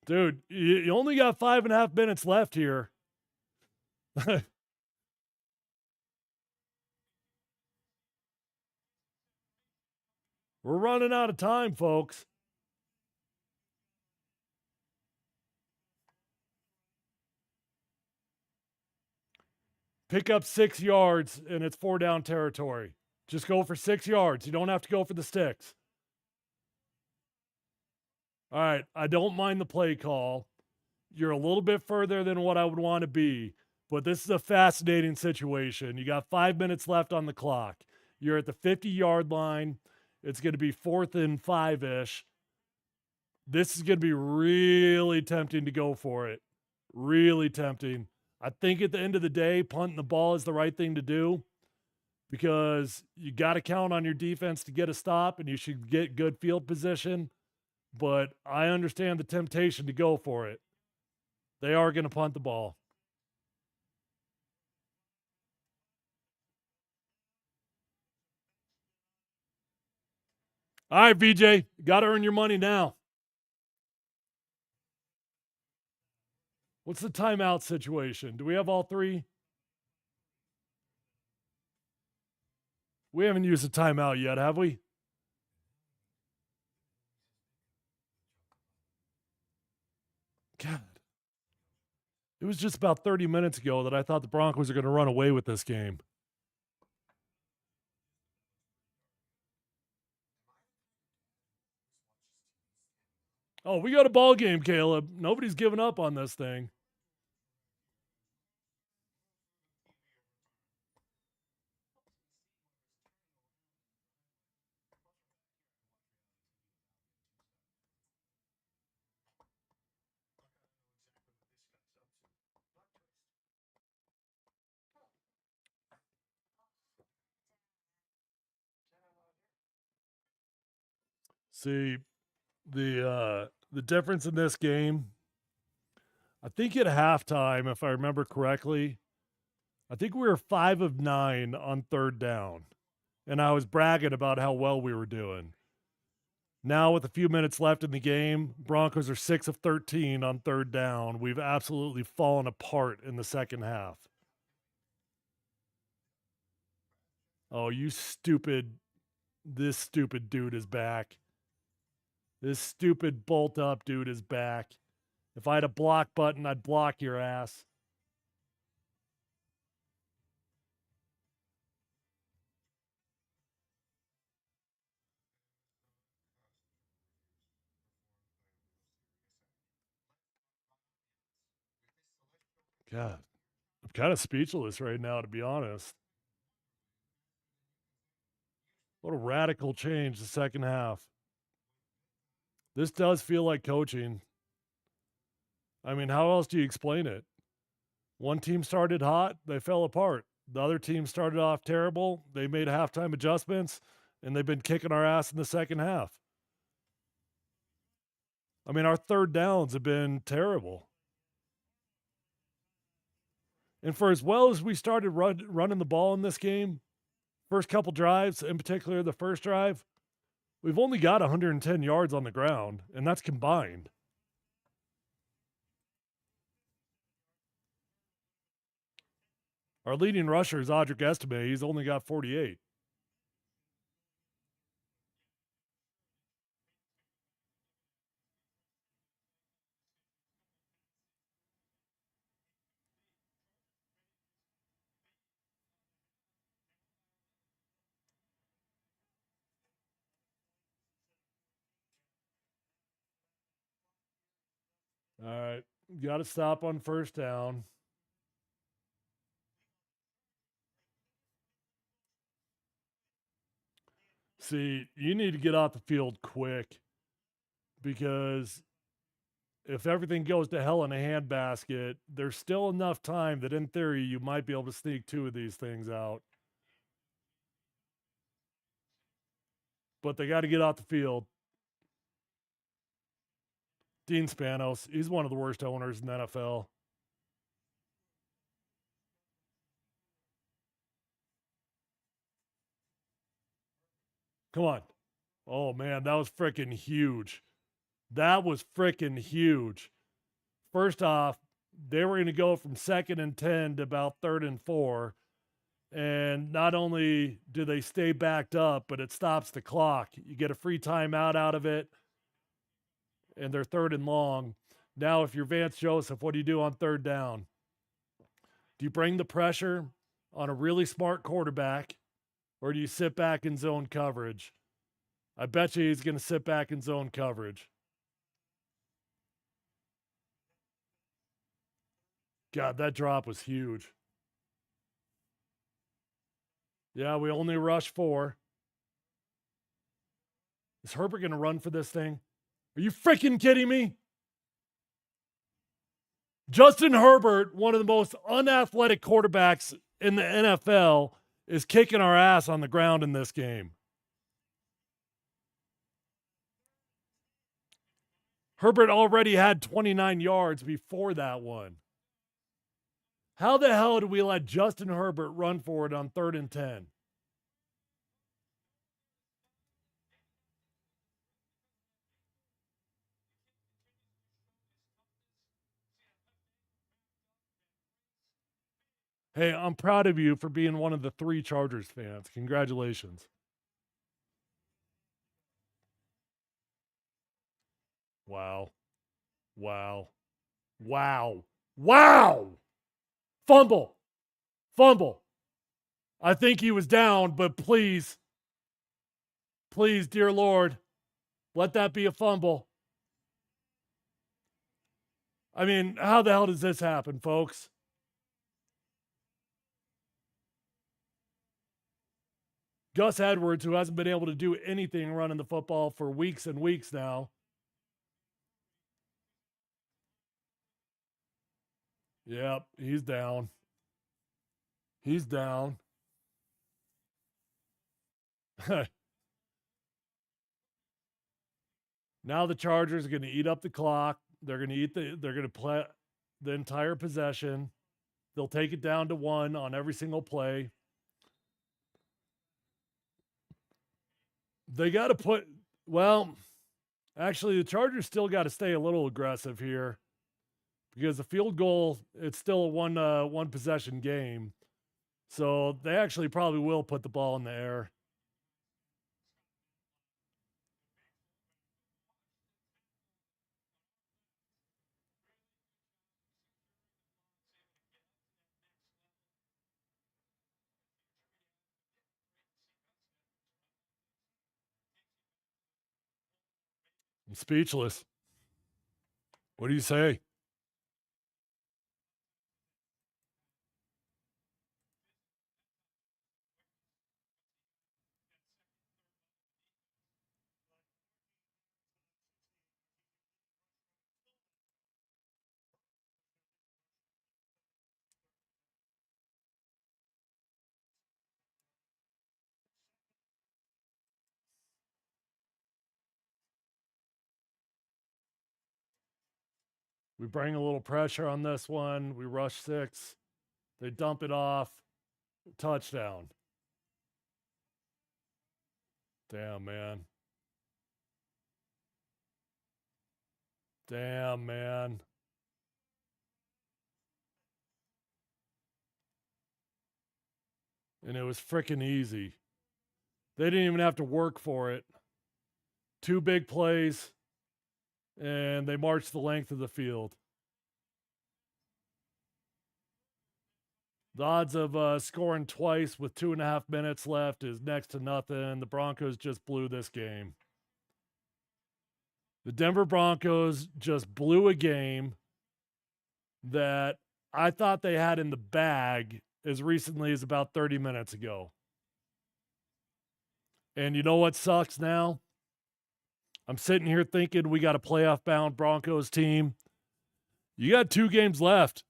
Speaker 1: Dude, you only got 5.5 minutes left here. We're running out of time, folks. Pick up 6 yards, and it's 4 down territory. Just go for 6 yards. You don't have to go for the sticks. All right, I don't mind the play call. You're a little bit further than what I would want to be, but this is a fascinating situation. You got 5 minutes left on the clock. You're at the 50-yard line. It's going to be 4th and 5-ish. This is going to be really tempting to go for it. Really tempting. I think at the end of the day, punting the ball is the right thing to do because you got to count on your defense to get a stop and you should get good field position. But I understand the temptation to go for it. They are going to punt the ball. All right, VJ, got to earn your money now. What's the timeout situation? Do we have all 3? We haven't used a timeout yet, have we? God. It was just about 30 minutes ago that I thought the Broncos are going to run away with this game. Oh, we got a ball game, Caleb. Nobody's giving up on this thing. See, the difference in this game, I think at halftime, if I remember correctly, I think we were 5 of 9 on 3rd down. And I was bragging about how well we were doing. Now, with a few minutes left in the game, Broncos are 6 of 13 on third down. We've absolutely fallen apart in the second half. Oh, you stupid. This stupid dude is back. This stupid bolt up dude is back. If I had a block button, I'd block your ass. God, I'm kind of speechless right now, to be honest. What a radical change the second half. This does feel like coaching. I mean, how else do you explain it? One team started hot, they fell apart. The other team started off terrible. They made halftime adjustments, and they've been kicking our ass in the second half. I mean, our third downs have been terrible. And for as well as we started running the ball in this game, first couple drives, in particular the first drive, we've only got 110 yards on the ground, and that's combined. Our leading rusher is Audric Estime. He's only got 48. All right. Got to stop on first down. See, you need to get off the field quick because if everything goes to hell in a handbasket, there's still enough time that in theory you might be able to sneak two of these things out. But they got to get off the field. Dean Spanos, he's one of the worst owners in the NFL. Come on. Oh, man, that was freaking huge. That was freaking huge. First off, they were going to go from 2nd and 10 to about 3rd and 4. And not only do they stay backed up, but it stops the clock. You get a free timeout out of it, and they're 3rd and long. Now, if you're Vance Joseph, what do you do on 3rd down? Do you bring the pressure on a really smart quarterback, or do you sit back in zone coverage? I bet you he's going to sit back in zone coverage. God, that drop was huge. Yeah, we only rushed 4. Is Herbert going to run for this thing? Are you freaking kidding me? Justin Herbert, one of the most unathletic quarterbacks in the NFL, is kicking our ass on the ground in this game. Herbert already had 29 yards before that one. How the hell did we let Justin Herbert run for it on 3rd and 10? Hey, I'm proud of you for being one of the 3 Chargers fans. Congratulations. Wow. Wow. Wow. Wow. Fumble. Fumble. I think he was down, but please, dear Lord, let that be a fumble. I mean, how the hell does this happen, folks? Gus Edwards, who hasn't been able to do anything running the football for weeks and weeks now. Yep, he's down. He's down. Now the Chargers are going to eat up the clock. They're going to play the entire possession. They'll take it down to 1 on every single play. They got to put, well, Actually, the Chargers still got to stay a little aggressive here because the field goal, it's still a one possession game. So they actually probably will put the ball in the air. I'm speechless. What do you say? We bring a little pressure on this one. We rush 6. They dump it off. Touchdown. Damn, man. Damn, man. And it was freaking easy. They didn't even have to work for it. 2 big plays, and they marched the length of the field. The odds of scoring twice with 2.5 minutes left is next to nothing. The Broncos just blew this game. The Denver Broncos just blew a game that I thought they had in the bag as recently as about 30 minutes ago. And you know what sucks now? I'm sitting here thinking we got a playoff-bound Broncos team. You got 2 games left.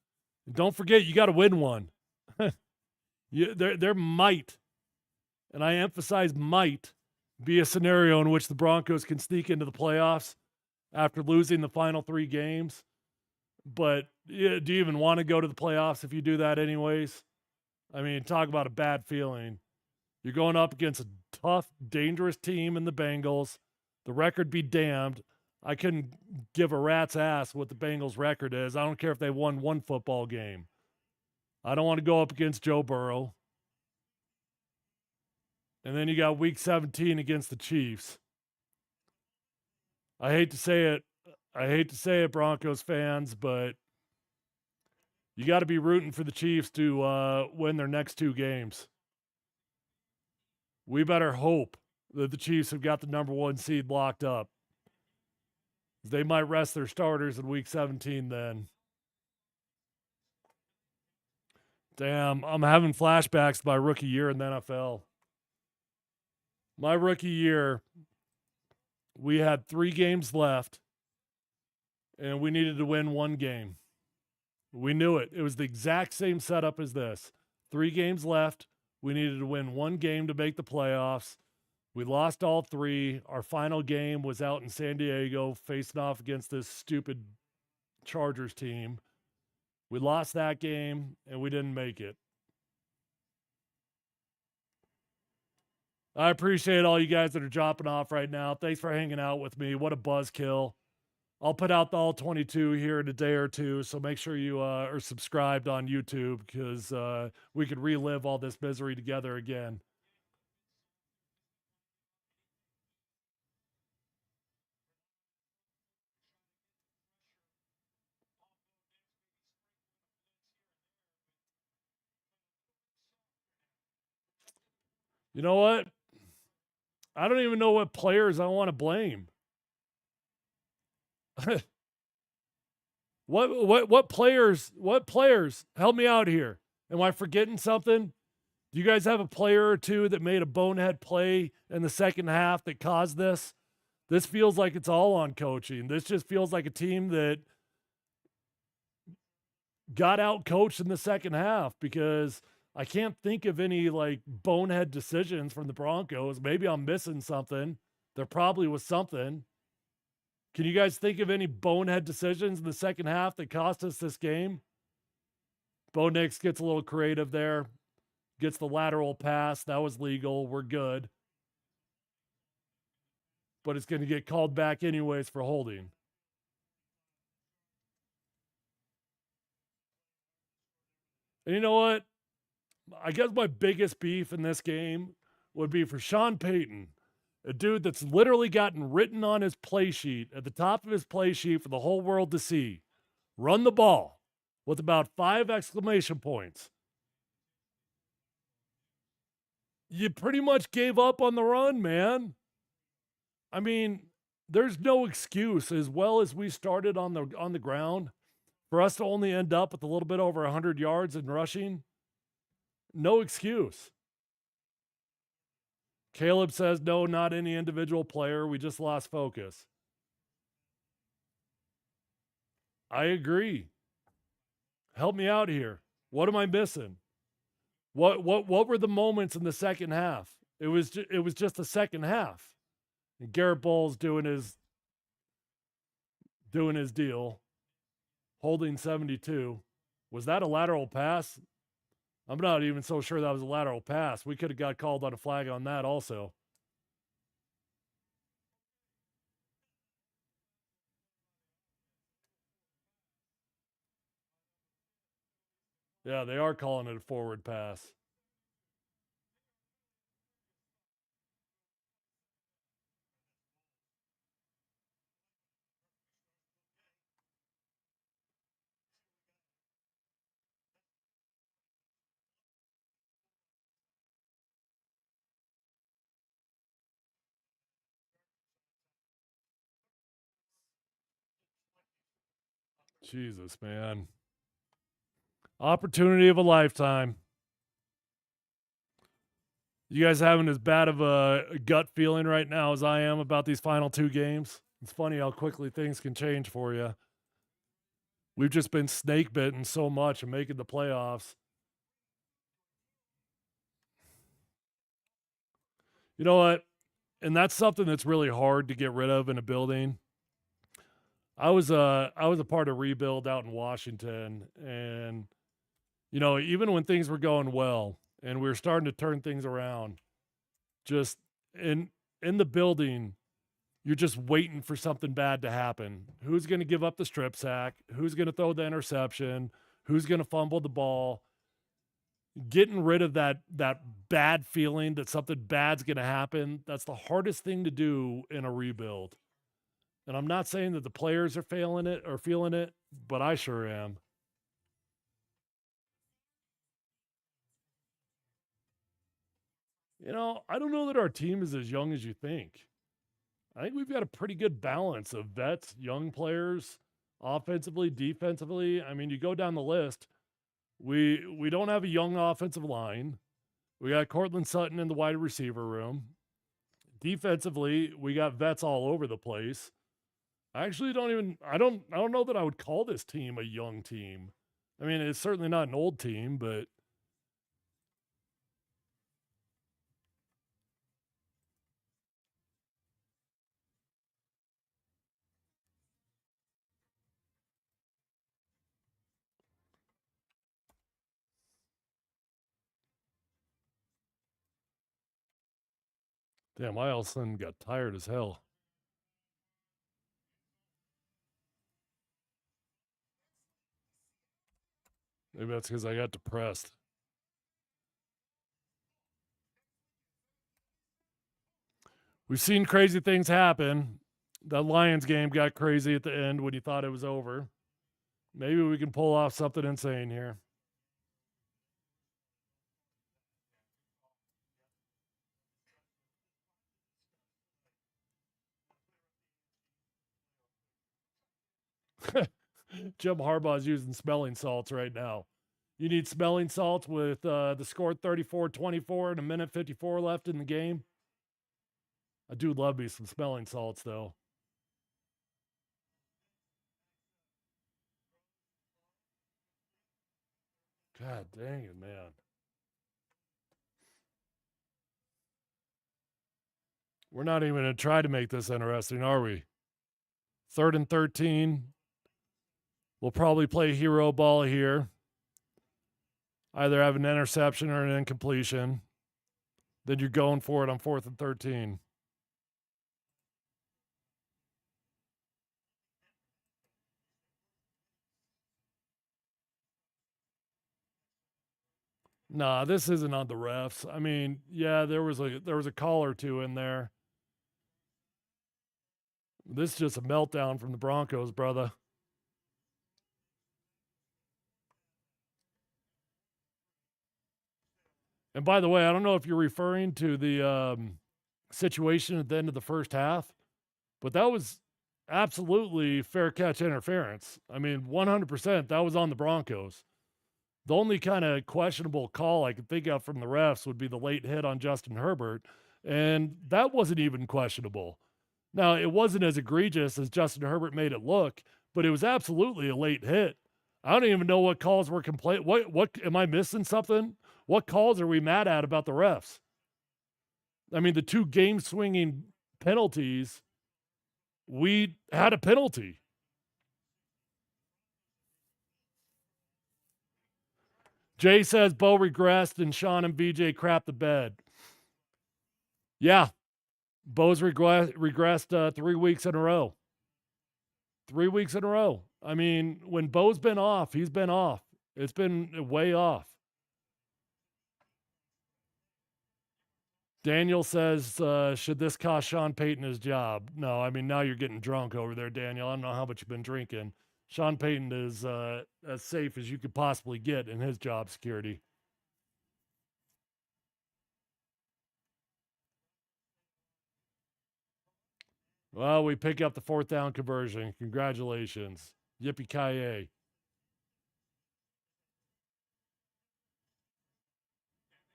Speaker 1: Don't forget, you got to win one. There might, and I emphasize might, be a scenario in which the Broncos can sneak into the playoffs after losing the final 3 games. But do you even want to go to the playoffs if you do that anyways? I mean, talk about a bad feeling. You're going up against a tough, dangerous team in the Bengals. The record be damned. I couldn't give a rat's ass what the Bengals record is. I don't care if they won 1 football game. I don't want to go up against Joe Burrow. And then you got week 17 against the Chiefs. I hate to say it, Broncos fans, but you got to be rooting for the Chiefs to win their next 2 games. We better hope that the Chiefs have got the number 1 seed locked up. They might rest their starters in week 17 then. Damn, I'm having flashbacks to my rookie year in the NFL. My rookie year, we had 3 games left, and we needed to win 1 game. We knew it. It was the exact same setup as this. 3 games left. We needed to win 1 game to make the playoffs. We lost all 3. Our final game was out in San Diego, facing off against this stupid Chargers team. We lost that game, and we didn't make it. I appreciate all you guys that are dropping off right now. Thanks for hanging out with me. What a buzzkill. I'll put out the all 22 here in a day or 2, so make sure you are subscribed on YouTube because we could relive all this misery together again. You know what? I don't even know what players I want to blame. What players help me out here? Am I forgetting something? Do you guys have a player or 2 that made a bonehead play in the second half that caused this? This feels like it's all on coaching. This just feels like a team that got out coached in the second half because I can't think of any like bonehead decisions from the Broncos. Maybe I'm missing something. There probably was something. Can you guys think of any bonehead decisions in the second half that cost us this game? Bo Nix gets a little creative there. Gets the lateral pass. That was legal. We're good. but it's going to get called back anyways for holding. And you know what? I guess my biggest beef in this game would be for Sean Payton, a dude that's literally gotten written on his play sheet, at the top of his play sheet for the whole world to see. Run the ball with about 5 exclamation points. You pretty much gave up on the run, man. I mean, there's no excuse, as well as we started on the ground, for us to only end up with a little bit over 100 yards in rushing. No excuse. Caleb says, no, not any individual player. We just lost focus. I agree. Help me out here. What am I missing? What were the moments in the second half? It was just the second half. And Garrett Bowles doing his deal, holding 72. Was that a lateral pass? I'm not even so sure that was a lateral pass. We could have got called on a flag on that also. Yeah, they are calling it a forward pass. Jesus, man. Opportunity of a lifetime. You guys having as bad of a gut feeling right now as I am about these final 2 games? It's funny how quickly things can change for you. We've just been snake bitten so much and making the playoffs. You know what? And that's something that's really hard to get rid of in a building. I was a part of rebuild out in Washington, and you know, even when things were going well and we were starting to turn things around, just in the building, you're just waiting for something bad to happen. Who's going to give up the strip sack? Who's going to throw the interception? Who's going to fumble the ball? Getting rid of that bad feeling that something bad's going to happen, that's the hardest thing to do in a rebuild. And I'm not saying that the players are feeling it, but I sure am. You know, I don't know that our team is as young as you think. I think we've got a pretty good balance of vets, young players, offensively, defensively. I mean, you go down the list. We don't have a young offensive line. We got Cortland Sutton in the wide receiver room. Defensively, we got vets all over the place. I actually I don't know that I would call this team a young team. I mean, it's certainly not an old team, but damn, I all of a sudden got tired as hell. Maybe that's because I got depressed. We've seen crazy things happen. That Lions game got crazy at the end when you thought it was over. Maybe we can pull off something insane here. Jim Harbaugh's using smelling salts right now. You need smelling salts with the score 34-24 and a minute 54 left in the game. I do love me some smelling salts, though. God dang it, man. We're not even going to try to make this interesting, are we? 3rd and 13. We'll probably play hero ball here. Either have an interception or an incompletion. Then you're going for it on 4th and 13. Nah, this isn't on the refs. I mean, yeah, there was a call or two in there. This is just a meltdown from the Broncos, brother. And by the way, I don't know if you're referring to the situation at the end of the first half, but that was absolutely fair catch interference. I mean, 100% that was on the Broncos. The only kind of questionable call I could think of from the refs would be the late hit on Justin Herbert, and that wasn't even questionable. Now, it wasn't as egregious as Justin Herbert made it look, but it was absolutely a late hit. I don't even know what calls were complaint. What am I missing something? What calls are we mad at about the refs? I mean, the two game swinging penalties, we had a penalty. Jay says Bo regressed and Sean and VJ crapped the bed. Yeah, Bo's regressed 3 weeks in a row. 3 weeks in a row. I mean, when Bo's been off, he's been off. It's been way off. Daniel says, should this cost Sean Payton his job? No, I mean, now you're getting drunk over there, Daniel. I don't know how much you've been drinking. Sean Payton is as safe as you could possibly get in his job security. Well, we pick up the 4th down conversion. Congratulations. Yippee-ki-yay.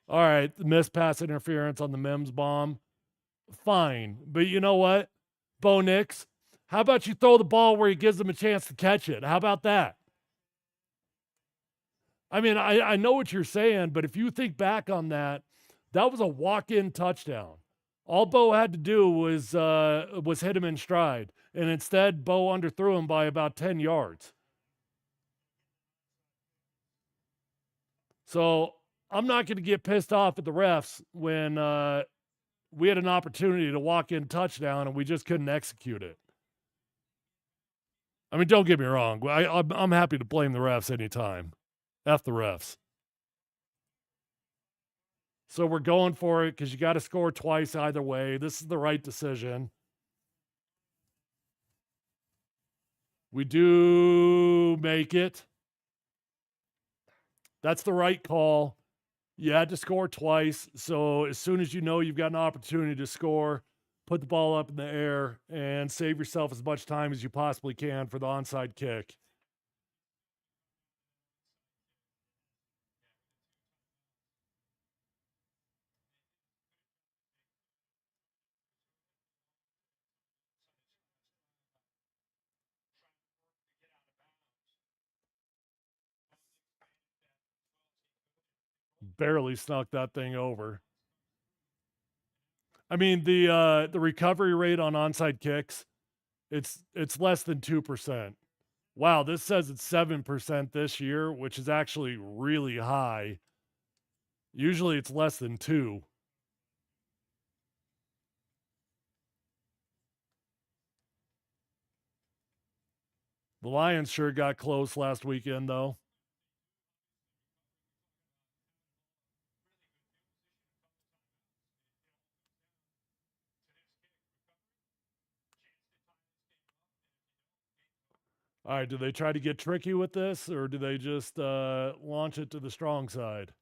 Speaker 1: All right, the missed pass interference on the Mims bomb. Fine. But you know what, Bo Nix? How about you throw the ball where he gives him a chance to catch it? How about that? I mean, I know what you're saying, but if you think back on that, that was a walk-in touchdown. All Bo had to do was hit him in stride, and instead, Bo underthrew him by about 10 yards. So I'm not going to get pissed off at the refs when we had an opportunity to walk in touchdown and we just couldn't execute it. I mean, don't get me wrong. I'm happy to blame the refs anytime. F the refs. So we're going for it because you got to score twice either way. This is the right decision. We do make it. That's the right call. You had to score twice. So as soon as you know you've got an opportunity to score, put the ball up in the air and save yourself as much time as you possibly can for the onside kick. Barely snuck that thing over. I mean, the recovery rate on onside kicks, it's less than 2%. Wow, this says it's 7% this year, which is actually really high. Usually it's less than 2. The Lions sure got close last weekend, though. All right, do they try to get tricky with this, or do they just launch it to the strong side?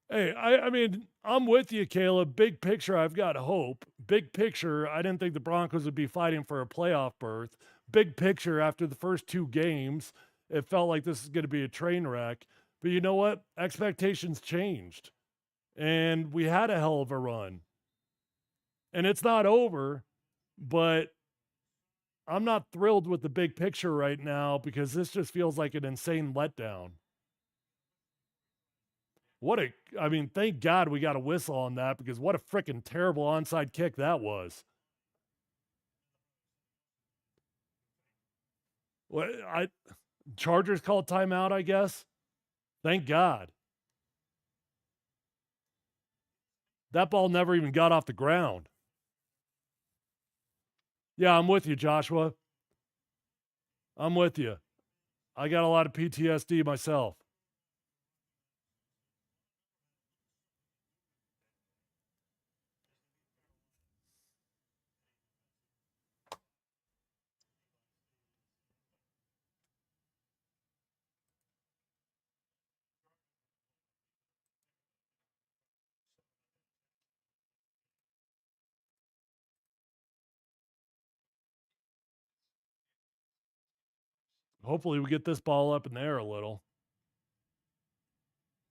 Speaker 1: Hey, I mean, I'm with you, Caleb. Big picture, I've got hope. Big picture, I didn't think the Broncos would be fighting for a playoff berth. Big picture, after the first 2 games, it felt like this is going to be a train wreck. But you know what? Expectations changed, and we had a hell of a run. And it's not over, but I'm not thrilled with the big picture right now because this just feels like an insane letdown. I mean, thank God we got a whistle on that because what a freaking terrible onside kick that was. What Chargers called timeout, I guess. Thank God. That ball never even got off the ground. Yeah, I'm with you, Joshua. I'm with you. I got a lot of PTSD myself. Hopefully we get this ball up in the air a little.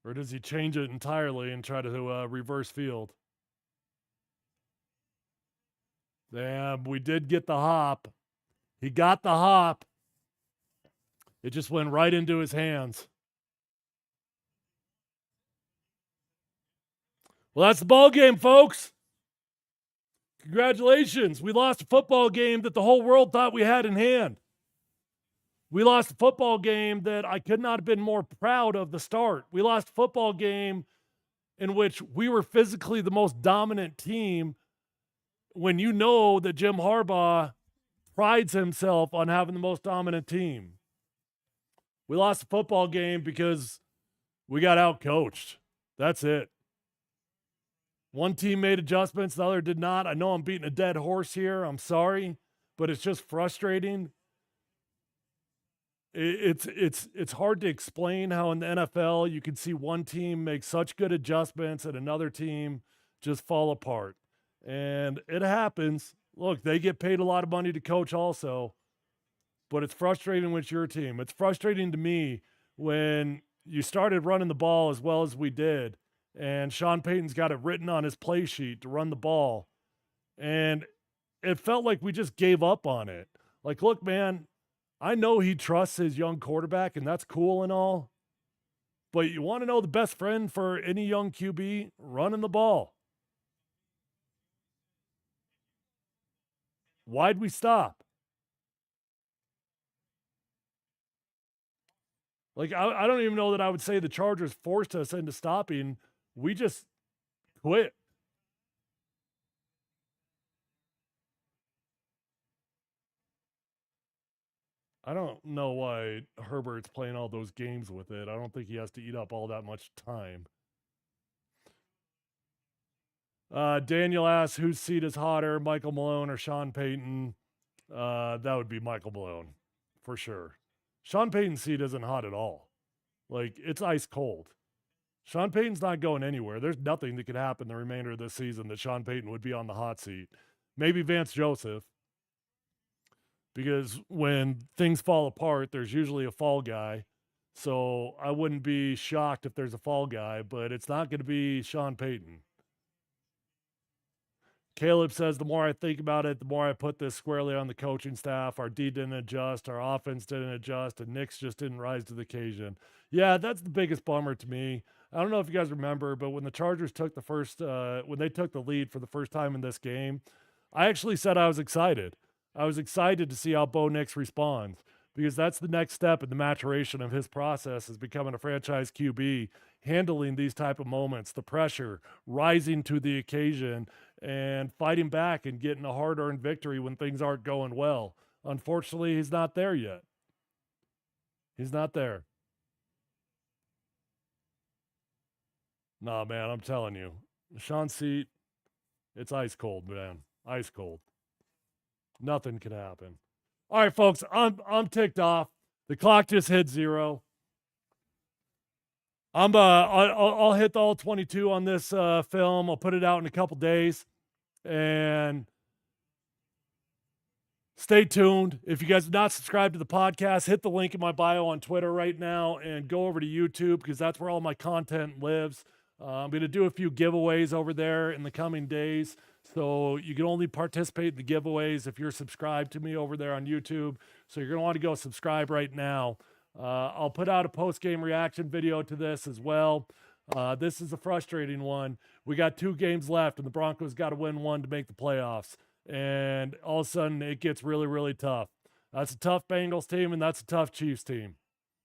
Speaker 1: Or does he change it entirely and try to reverse field? Damn, we did get the hop. He got the hop. It just went right into his hands. Well, that's the ball game, folks. Congratulations. We lost a football game that the whole world thought we had in hand. We lost a football game that I could not have been more proud of the start. We lost a football game in which we were physically the most dominant team when you know that Jim Harbaugh prides himself on having the most dominant team. We lost a football game because we got outcoached. That's it. One team made adjustments, the other did not. I know I'm beating a dead horse here. I'm sorry, but it's just frustrating. It's hard to explain how in the NFL you can see one team make such good adjustments and another team just fall apart. And it happens. Look, they get paid a lot of money to coach also, but it's frustrating with your team. It's frustrating to me when you started running the ball as well as we did, and Sean Payton's got it written on his play sheet to run the ball, and it felt like we just gave up on it. Like, look, man, I know he trusts his young quarterback, and that's cool and all, but you want to know the best friend for any young QB? Running the ball. Why'd we stop? Like, I don't even know that I would say the Chargers forced us into stopping. We just quit. I don't know why Herbert's playing all those games with it. I don't think he has to eat up all that much time. Daniel asks, whose seat is hotter, Michael Malone or Sean Payton? That would be Michael Malone, for sure. Sean Payton's seat isn't hot at all. Like, it's ice cold. Sean Payton's not going anywhere. There's nothing that could happen the remainder of this season that Sean Payton would be on the hot seat. Maybe Vance Joseph, because when things fall apart, there's usually a fall guy. So I wouldn't be shocked if there's a fall guy, but it's not going to be Sean Payton. Caleb says, the more I think about it, the more I put this squarely on the coaching staff. Our D didn't adjust, our offense didn't adjust, and Knicks just didn't rise to the occasion. Yeah, that's the biggest bummer to me. I don't know if you guys remember, but when the Chargers took when they took the lead for the first time in this game, I actually said I was excited. I was excited to see how Bo Nix responds, because that's the next step in the maturation of his process as becoming a franchise QB, handling these type of moments, the pressure, rising to the occasion, and fighting back and getting a hard-earned victory when things aren't going well. Unfortunately, he's not there yet. He's not there. Nah, man, I'm telling you. Sean Seat, it's ice cold, man. Ice cold. Nothing can happen. All right, folks, I'm ticked off. The clock just hit 0. I'll hit the all 22 on this film. I'll put it out in a couple days, and stay tuned. If you guys have not subscribed to the podcast, hit the link in my bio on Twitter right now and go over to YouTube, because that's where all my content lives. I'm going to do a few giveaways over there in the coming days. So you can only participate in the giveaways if you're subscribed to me over there on YouTube. So you're going to want to go subscribe right now. I'll put out a post-game reaction video to this as well. This is a frustrating one. We got 2 games left, and the Broncos got to win 1 to make the playoffs. And all of a sudden, it gets really, really tough. That's a tough Bengals team, and that's a tough Chiefs team.